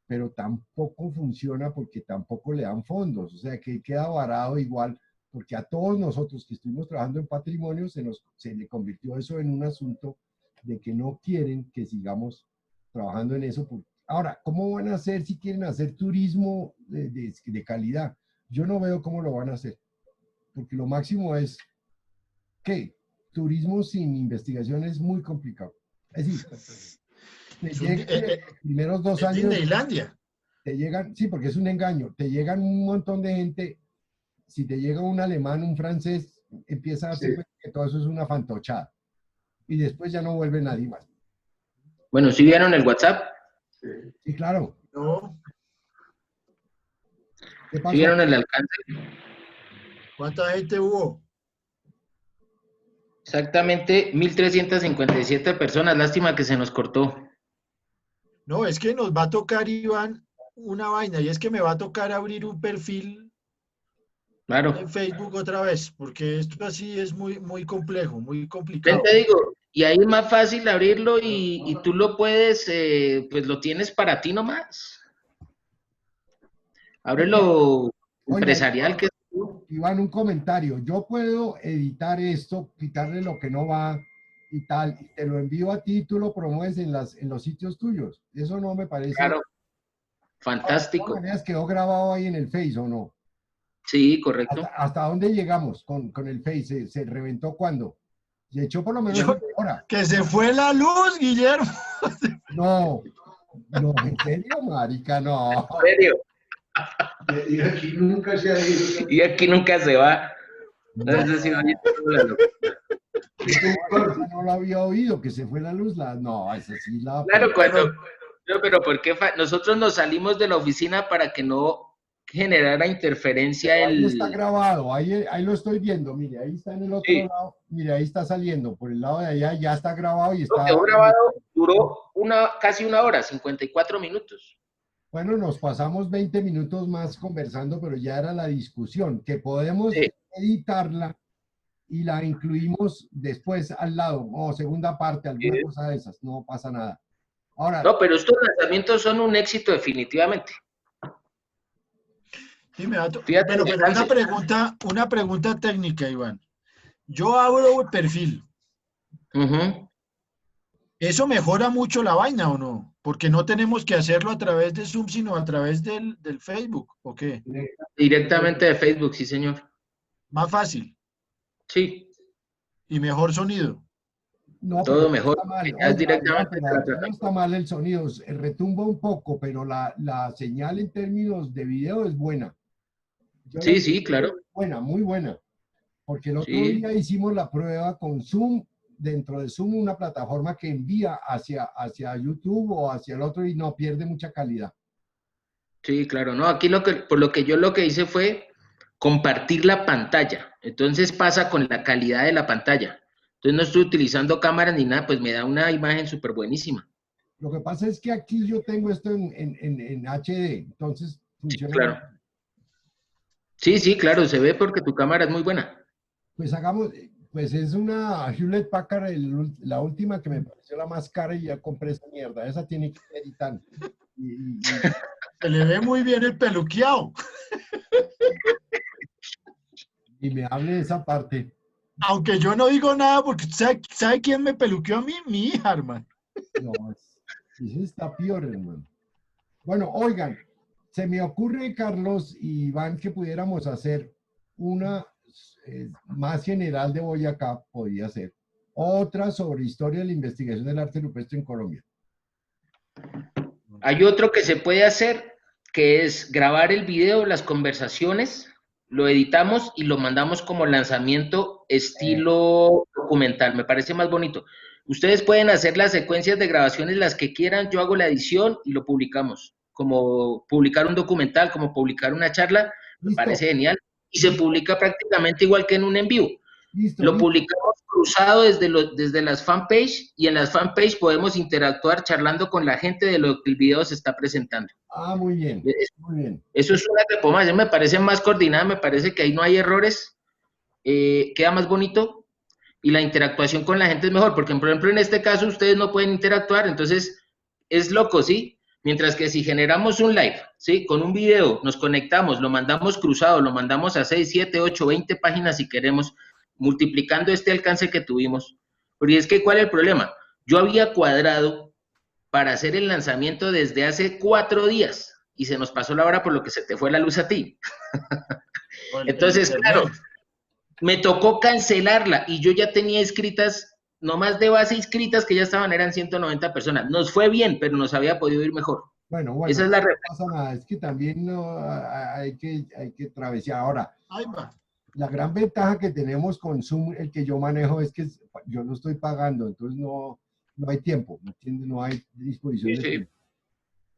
Pero tampoco funciona porque tampoco le dan fondos. O sea, que queda varado igual, porque a todos nosotros que estuvimos trabajando en patrimonio se le convirtió eso en un asunto de que no quieren que sigamos trabajando en eso. Ahora, ¿cómo van a hacer si quieren hacer turismo de calidad? Yo no veo cómo lo van a hacer. porque lo máximo es que turismo sin investigación es muy complicado. Es decir, te llegan los primeros 2 es años, Disneylandia. te llegan, sí, porque es un engaño, te llegan un montón de gente, si te llega un alemán, un francés, empieza a darse cuenta que todo eso es una fantochada. Y después ya no vuelve nadie más. Bueno, ¿sí vieron el WhatsApp? Sí, claro. No. ¿Qué ¿Sí pasó? vieron el alcance? ¿Cuánta gente hubo? Exactamente 1.357 personas. Lástima que se nos cortó. No, es que nos va a tocar, Iván, una vaina, y es que me va a tocar abrir un perfil Claro. en Facebook otra vez, porque esto así es muy, muy complejo, muy Ven, complicado. te digo, y ahí es más fácil abrirlo y tú lo puedes, pues lo tienes para ti nomás. Ábrelo empresarial, que Iván, un comentario. Yo puedo editar esto, quitarle lo que no va y tal, y te lo envío a ti, tú lo promueves en los sitios tuyos. Eso no me parece. claro, De fantástico. todas maneras quedó grabado ahí en el Face, ¿o no? Sí, correcto. ¿Hasta dónde llegamos con el Face? ¿Se reventó cuándo? Se echó por lo menos una hora. Que se fue la luz, Guillermo. No, en serio, marica, no. ¿En serio? Y aquí nunca se ha ido. Y aquí nunca se va. No, eso sí, oye, No lo había oído, que se fue la luz. No, esa sí la... claro, no, pero ¿por qué nosotros nos salimos de la oficina para que no generara interferencia Ahí está grabado, ahí lo estoy viendo, mire, ahí está en el otro lado, mire, ahí está saliendo, por el lado de allá ya está grabado y está... Quedó grabado, duró casi una hora, 54 minutos. Bueno, nos pasamos 20 minutos más conversando, pero ya era la discusión, que podemos editarla y la incluimos después al lado, o segunda parte, alguna cosa de esas, no pasa nada. Ahora... No, pero estos lanzamientos son un éxito definitivamente. Sí, me va Fíjate, pero una pregunta técnica, Iván. Yo abro el perfil. ¿Eso mejora mucho la vaina o no? Porque no tenemos que hacerlo a través de Zoom, sino a través del Facebook, ¿o qué? Directamente de Facebook, sí, señor. Más fácil. Sí. Y mejor sonido. No, todo mejor. Está mal. Es directamente no está mal el sonido, retumba un poco, pero la señal en términos de video es buena. Sí, claro. Buena, muy buena. Porque el otro día hicimos la prueba con Zoom, dentro de Zoom, una plataforma que envía hacia YouTube o hacia el otro y no pierde mucha calidad. Sí, claro. No, aquí por lo que yo lo que hice fue compartir la pantalla. Entonces pasa con la calidad de la pantalla. Entonces no estoy utilizando cámara ni nada, pues me da una imagen súper buenísima. Lo que pasa es que aquí yo tengo esto en HD, entonces funciona. Sí, claro. Sí, claro, se ve porque tu cámara es muy buena. Pues es una Hewlett Packard, la última que me pareció la más cara y ya compré esa mierda. Esa tiene que editar. Se le ve muy bien el peluqueado. Y me hable de esa parte. Aunque yo no digo nada porque ¿sabe quién me peluqueó a mí? Mi hija, hermano. No, eso está peor, hermano. Bueno, oigan, se me ocurre, Carlos y Iván, que pudiéramos hacer una más general de Boyacá, podría ser. Otra sobre historia de la investigación del arte rupestre en Colombia. Hay otro que se puede hacer, que es grabar el video, las conversaciones, lo editamos y lo mandamos como lanzamiento estilo documental. Me parece más bonito. Ustedes pueden hacer las secuencias de grabaciones las que quieran, yo hago la edición y lo publicamos. Como publicar un documental, como publicar una charla, me parece genial. Y se publica prácticamente igual que en un en vivo. Lo publicamos cruzado desde las fanpage y en las fanpage podemos interactuar charlando con la gente de lo que el video se está presentando. Ah, muy bien, muy bien. Eso es una repoma, me parece más coordinada, me parece que ahí no hay errores, queda más bonito y la interactuación con la gente es mejor, porque por ejemplo en este caso ustedes no pueden interactuar, entonces es loco, ¿sí? Mientras que si generamos un live, ¿sí? Con un video, nos conectamos, lo mandamos cruzado, lo mandamos a 6, 7, 8, 20 páginas si queremos, multiplicando este alcance que tuvimos. Porque es que, ¿cuál es el problema? Yo había cuadrado para hacer el lanzamiento desde hace 4 días y se nos pasó la hora por lo que se te fue la luz a ti. Entonces, claro, me tocó cancelarla y yo ya tenía inscritas, no más de base inscritas que ya estaban, eran 190 personas. Nos fue bien, pero nos había podido ir mejor. Bueno, Esa es no la reflexión. pasa nada, es que también no, hay que travesear. Ahora, Ahí va. la gran ventaja que tenemos con Zoom, el que yo manejo, es que yo lo estoy pagando, entonces no hay tiempo, ¿me entiendes? No hay disposición Sí, de sí. tiempo.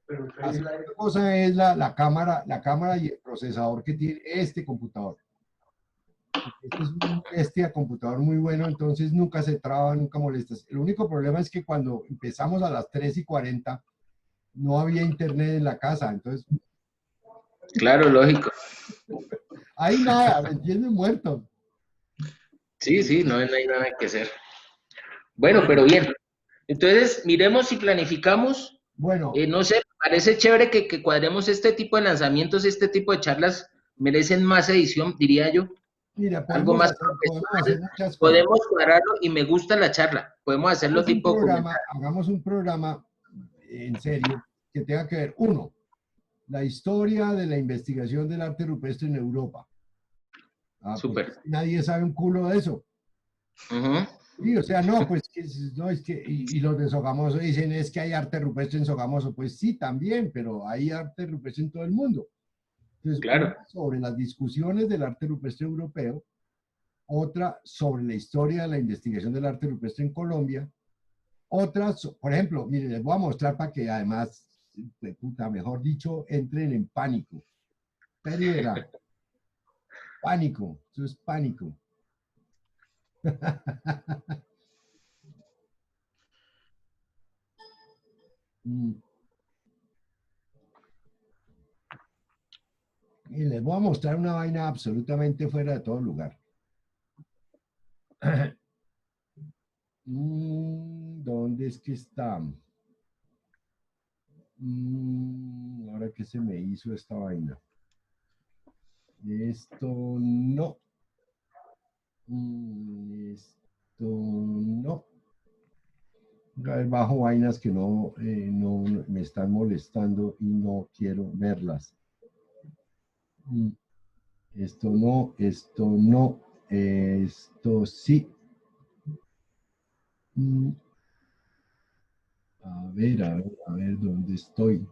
Pero La segunda cosa es la cámara y el procesador que tiene este computador. Este es un computador muy bueno, entonces nunca se traba, nunca molesta. El único problema es que cuando empezamos a las 3:40 no había internet en la casa, entonces Claro, lógico. ahí nada, ¿me entiendes? Muerto. Sí, sí, no hay nada que hacer. Bueno, pero bien. Entonces, miremos si planificamos. Bueno, No sé, me parece chévere que cuadremos este tipo de lanzamientos, este tipo de charlas merecen más edición, diría yo. mira, Algo podemos más hacer profesional. muchas cosas. Podemos cuadrarlo y me gusta la charla. Podemos hacerlo tipo documental. Hagamos un programa en serio que tenga que ver, uno, la historia de la investigación del arte rupestre en Europa. Súper. Pues, nadie sabe un culo de eso. Ujú. Sí, o sea, no, pues no, es que, y los de Sogamoso dicen, es que hay arte rupestre en Sogamoso. Pues sí, también, pero hay arte rupestre en todo el mundo. Entonces, Claro. una sobre las discusiones del arte rupestre europeo, otra sobre la historia de la investigación del arte rupestre en Colombia, otra, por ejemplo, miren, les voy a mostrar para que además, puta, mejor dicho, entren en pánico. Peri verá. Pánico, eso es pánico. Y les voy a mostrar una vaina absolutamente fuera de todo lugar. ¿Dónde es que está? Ahora que se me hizo esta vaina. Esto no. Esto no. A ver, bajo vainas que no me están molestando y no quiero verlas. Esto no, esto sí. A ver, ¿dónde estoy?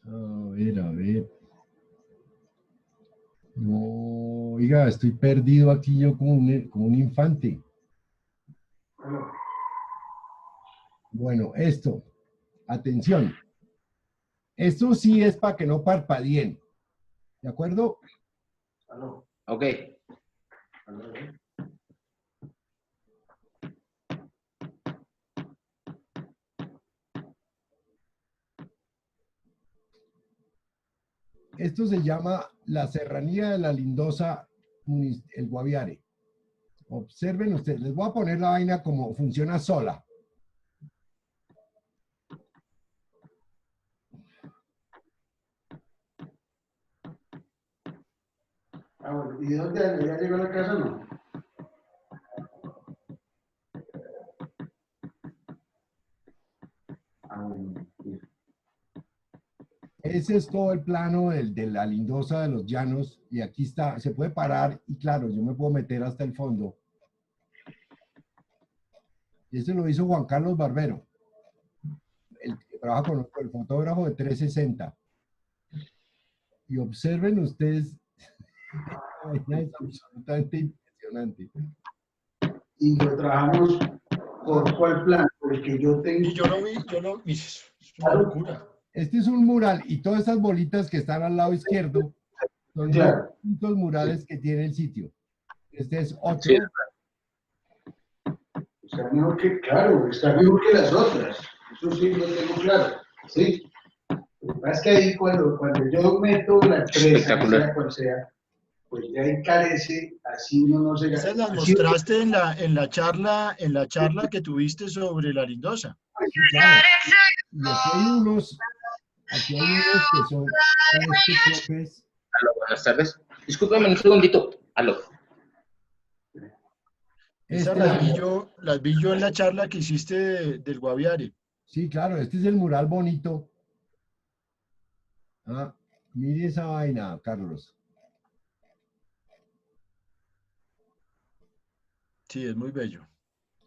A ver. No, oiga, estoy perdido aquí yo como un infante. Bueno, esto, atención. Esto sí es para que no parpadeen. ¿De acuerdo? Ok. Esto se llama la Serranía de la Lindosa, el Guaviare. Observen ustedes, les voy a poner la vaina como funciona sola. Bueno, ¿y dónde ya llegó a la casa o no? Bueno, sí. Ese es todo el plano de la Lindosa de los Llanos y aquí está, se puede parar y claro, yo me puedo meter hasta el fondo. Y ese lo hizo Juan Carlos Barbero, el que trabaja con el fotógrafo de 360. Y observen ustedes, es absolutamente impresionante. Y lo trabajamos por cuál plan, porque yo tengo. Y yo lo vi, es una locura. Este es un mural y todas estas bolitas que están al lado izquierdo son Claro. distintos murales que tiene el sitio. Este es otro. Sí. Está mejor que, claro, está mejor que las otras. Eso sí lo tengo claro. Sí. Lo que pasa es que ahí cuando yo meto la empresa, sea cual sea, pues ya ahí carece, así uno no se Esas las así mostraste en la charla que tuviste sobre la Lindosa. Sí, claro. Y aquí hay unos que son cofres. Aló, buenas tardes. Discúlpame un segundito. Aló. Esas las vi yo en la charla que hiciste del Guaviare. Sí, claro, este es el mural bonito. Ah, mire esa vaina, Carlos. Sí, es muy bello.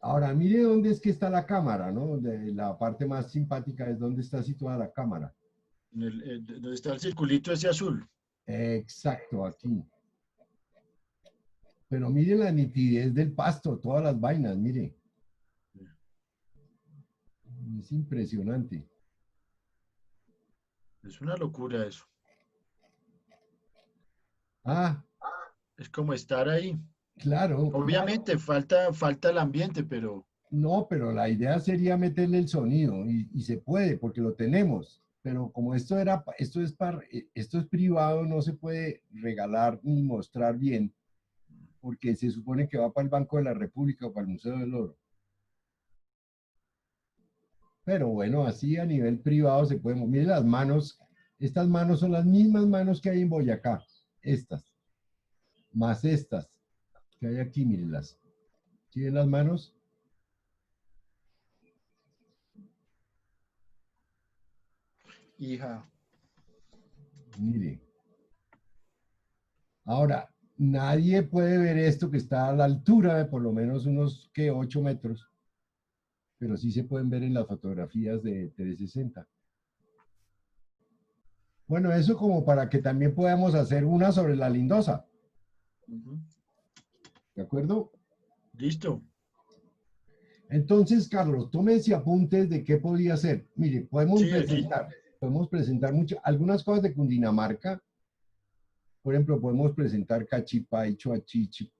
Ahora, mire dónde es que está la cámara, ¿no? La parte más simpática es dónde está situada la cámara. Donde está el circulito ese azul. Exacto, aquí. Pero mire la nitidez del pasto, todas las vainas, mire. Es impresionante. Es una locura eso. Ah, Es como estar ahí. claro. Obviamente falta el ambiente, pero No, pero la idea sería meterle el sonido y se puede porque lo tenemos. Pero como esto es privado, no se puede regalar ni mostrar bien porque se supone que va para el Banco de la República o para el Museo del Oro. Pero bueno, así a nivel privado se puede. Mire las manos, estas manos son las mismas manos que hay en Boyacá. Estas, más estas que hay aquí, mírenlas. ¿Sí ven las manos? hija. Mire. Ahora, nadie puede ver esto que está a la altura de por lo menos unos, ¿qué? 8 metros. Pero sí se pueden ver en las fotografías de 360. Bueno, eso como para que también podamos hacer una sobre la lindosa. ¿De acuerdo? Listo. Entonces, Carlos, tómense apuntes de qué podría ser. Mire, podemos Sí, aquí. presentar algunas cosas de Cundinamarca. Por ejemplo, podemos presentar Cachipay, Choachichi,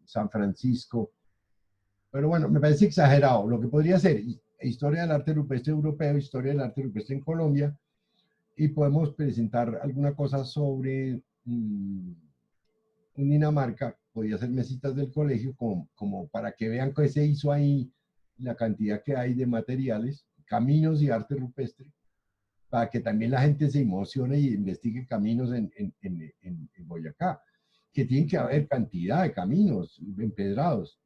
San Francisco. Pero bueno, me parece exagerado. Lo que podría ser historia del arte rupestre europeo, historia del arte rupestre en Colombia, y podemos presentar alguna cosa sobre Cundinamarca. Podría ser mesitas del colegio, como para que vean qué se hizo ahí, la cantidad que hay de materiales, caminos y arte rupestre, para que también la gente se emocione y investigue caminos en Boyacá, que tiene que haber cantidad de caminos empedrados.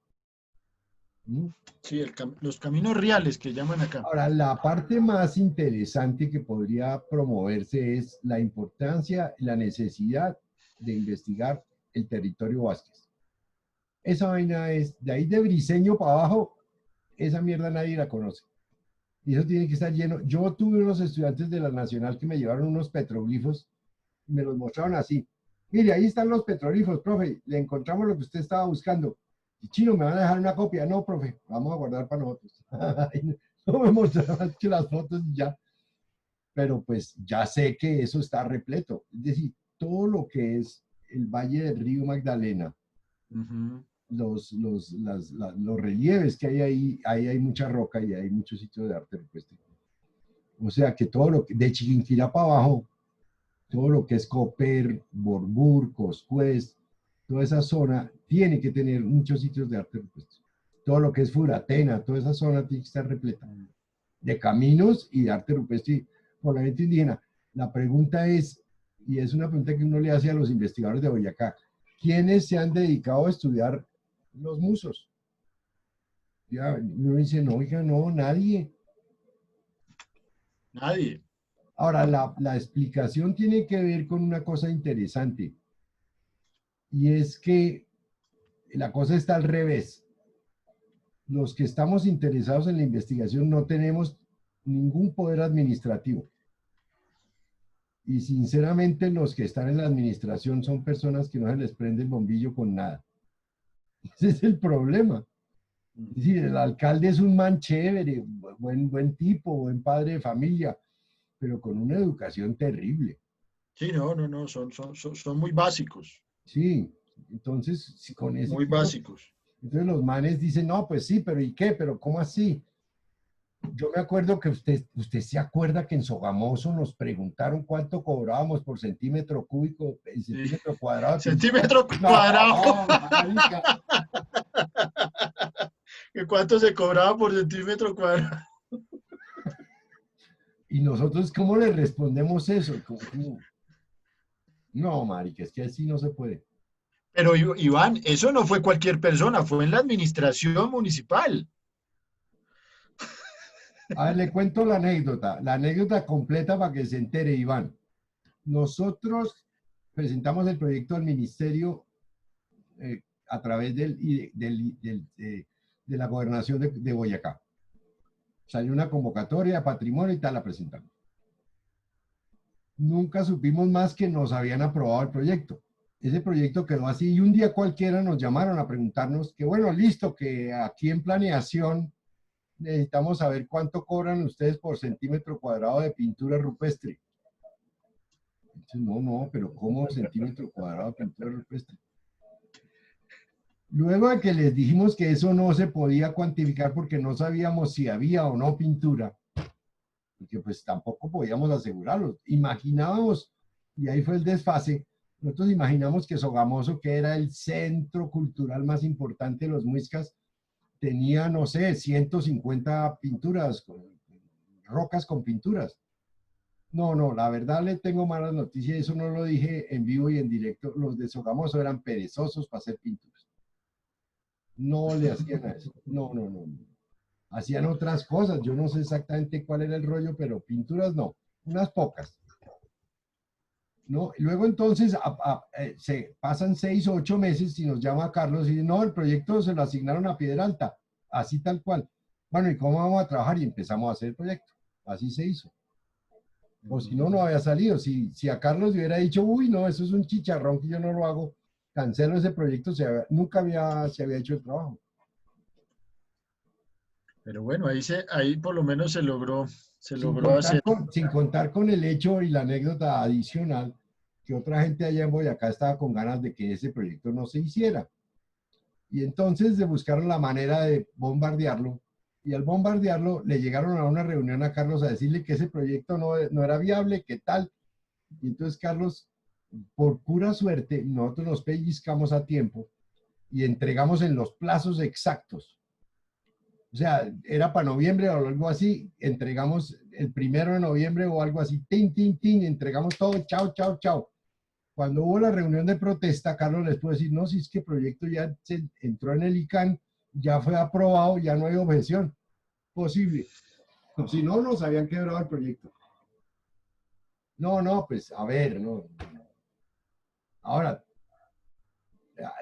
Sí, los caminos reales que llaman acá. Ahora, la parte más interesante que podría promoverse es la importancia y la necesidad de investigar el territorio Vázquez. Esa vaina es, de ahí de Briceño para abajo, esa mierda nadie la conoce. Y eso tiene que estar lleno. Yo tuve unos estudiantes de la Nacional que me llevaron unos petroglifos y me los mostraron así. Mire, ahí están los petroglifos, profe, le encontramos lo que usted estaba buscando. Y Chino, ¿me van a dejar una copia? No, profe, vamos a guardar para nosotros. No me mostraron que las fotos y ya. Pero pues ya sé que eso está repleto. Es decir, todo lo que es el Valle del Río Magdalena, los relieves que hay ahí hay mucha roca y hay muchos sitios de arte rupestre. O sea que todo lo que, de Chiquinquirá para abajo, todo lo que es Copper, Borbur, Coscuez, toda esa zona tiene que tener muchos sitios de arte rupestre. Todo lo que es Furatena, toda esa zona tiene que estar repleta de caminos y de arte rupestre por la gente indígena. La pregunta es, y es una pregunta que uno le hace a los investigadores de Boyacá, ¿quiénes se han dedicado a estudiar los musos? Ya, uno dice, no, oiga, no, nadie. Nadie. Ahora, la explicación tiene que ver con una cosa interesante, y es que la cosa está al revés. Los que estamos interesados en la investigación no tenemos ningún poder administrativo. Y sinceramente los que están en la administración son personas que no se les prende el bombillo con nada. Ese es el problema. Es decir, el alcalde es un man chévere, buen tipo, buen padre de familia, pero con una educación terrible. Sí, no, son muy básicos. Sí, entonces si con ese muy tipo, básicos. Entonces los manes dicen, no, pues sí, pero ¿y qué? ¿Pero cómo así? Yo me acuerdo que usted se acuerda que en Sogamoso nos preguntaron cuánto cobrábamos por centímetro cúbico, centímetro cuadrado. Centímetro cuadrado. ¿Y cuánto se cobraba por centímetro cuadrado? Y nosotros, ¿cómo le respondemos eso? No, marica, es que así no se puede. Pero Iván, eso no fue cualquier persona, fue en la administración municipal. A ver, le cuento la anécdota completa para que se entere, Iván. Nosotros presentamos el proyecto al ministerio a través de la gobernación de Boyacá. Salió una convocatoria, patrimonio y tal, la presentamos. Nunca supimos más que nos habían aprobado el proyecto. Ese proyecto quedó así y un día cualquiera nos llamaron a preguntarnos que bueno, listo, que aquí en planeación necesitamos saber cuánto cobran ustedes por centímetro cuadrado de pintura rupestre. No, pero ¿cómo centímetro cuadrado de pintura rupestre? Luego de que les dijimos que eso no se podía cuantificar porque no sabíamos si había o no pintura, porque pues tampoco podíamos asegurarlo. Imaginábamos, y ahí fue el desfase, nosotros imaginamos que Sogamoso, que era el centro cultural más importante de los muiscas, tenía, no sé, 150 pinturas, rocas con pinturas. No, la verdad le tengo malas noticias, eso no lo dije en vivo y en directo, los de Sogamoso eran perezosos para hacer pinturas. No le hacían a eso, no. Hacían otras cosas, yo no sé exactamente cuál era el rollo, pero pinturas no, unas pocas. ¿No? Luego entonces se pasan 6 o 8 meses y nos llama Carlos y dice, no, el proyecto se lo asignaron a Piedralta, así tal cual. Bueno, ¿y cómo vamos a trabajar? Y empezamos a hacer el proyecto, así se hizo. O si no, no había salido. Si a Carlos le hubiera dicho, uy, no, eso es un chicharrón que yo no lo hago, cancelo ese proyecto, nunca se había hecho el trabajo. Pero bueno, ahí por lo menos se logró hacer. Sin contar con el hecho y la anécdota adicional que otra gente allá en Boyacá estaba con ganas de que ese proyecto no se hiciera. Y entonces buscaron la manera de bombardearlo. Y al bombardearlo le llegaron a una reunión a Carlos a decirle que ese proyecto no era viable, que tal. Y entonces Carlos, por pura suerte, nosotros nos pellizcamos a tiempo y entregamos en los plazos exactos. O sea, era para noviembre o algo así, entregamos el 1 de noviembre o algo así, tin, entregamos todo, chao. Cuando hubo la reunión de protesta, Carlos les pudo decir, no, si es que el proyecto ya se entró en el ICANN, ya fue aprobado, ya no hay objeción posible. No, si no, nos habían quebrado el proyecto. No, pues, a ver, no. Ahora,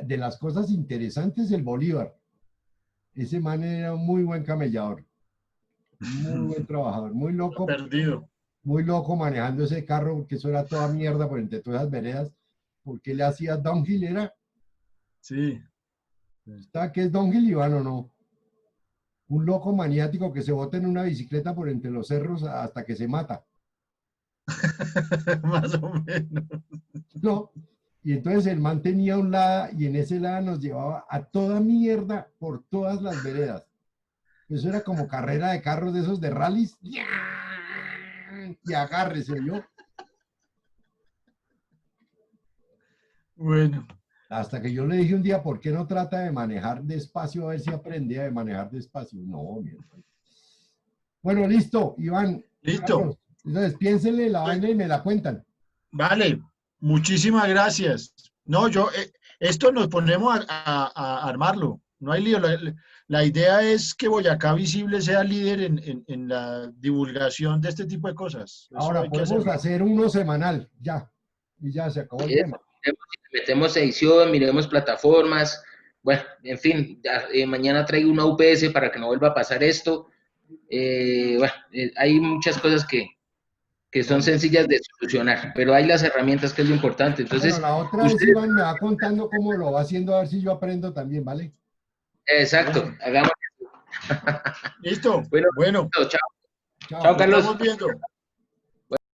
de las cosas interesantes, el Bolívar. Ese man era un muy buen camellador, muy buen trabajador, muy loco. Perdido. Muy loco manejando ese carro, porque eso era toda mierda por entre todas las veredas, porque le hacía downhill, ¿era? Sí. ¿Está qué es downhill, Iván, o no? Un loco maniático que se bota en una bicicleta por entre los cerros hasta que se mata. Más o menos. No. Y entonces el man tenía un lado y en ese lado nos llevaba a toda mierda por todas las veredas. Eso era como carrera de carros de esos de rallies. Y agárrese, yo. Bueno. Hasta que yo le dije un día, ¿por qué no trata de manejar despacio a ver si aprendía de manejar despacio? No, mierda. Bueno, listo, Iván. Listo. Carlos, entonces, piénsenle la vaina y me la cuentan. Vale, muchísimas gracias. No, esto nos ponemos a armarlo. No hay lío. La idea es que Boyacá Visible sea líder en la divulgación de este tipo de cosas. Eso ahora podemos hacer uno semanal, ya. Y ya se acabó el tema. Metemos edición, miremos plataformas. Bueno, en fin, mañana traigo una UPS para que no vuelva a pasar esto. Hay muchas cosas que son sencillas de solucionar, pero hay las herramientas que es lo importante. Entonces, la otra vez Iván me va contando cómo lo va haciendo, a ver si yo aprendo también, ¿vale? Exacto, hagamos. Listo. Bueno. Chao. Chao, Carlos. Estamos viendo.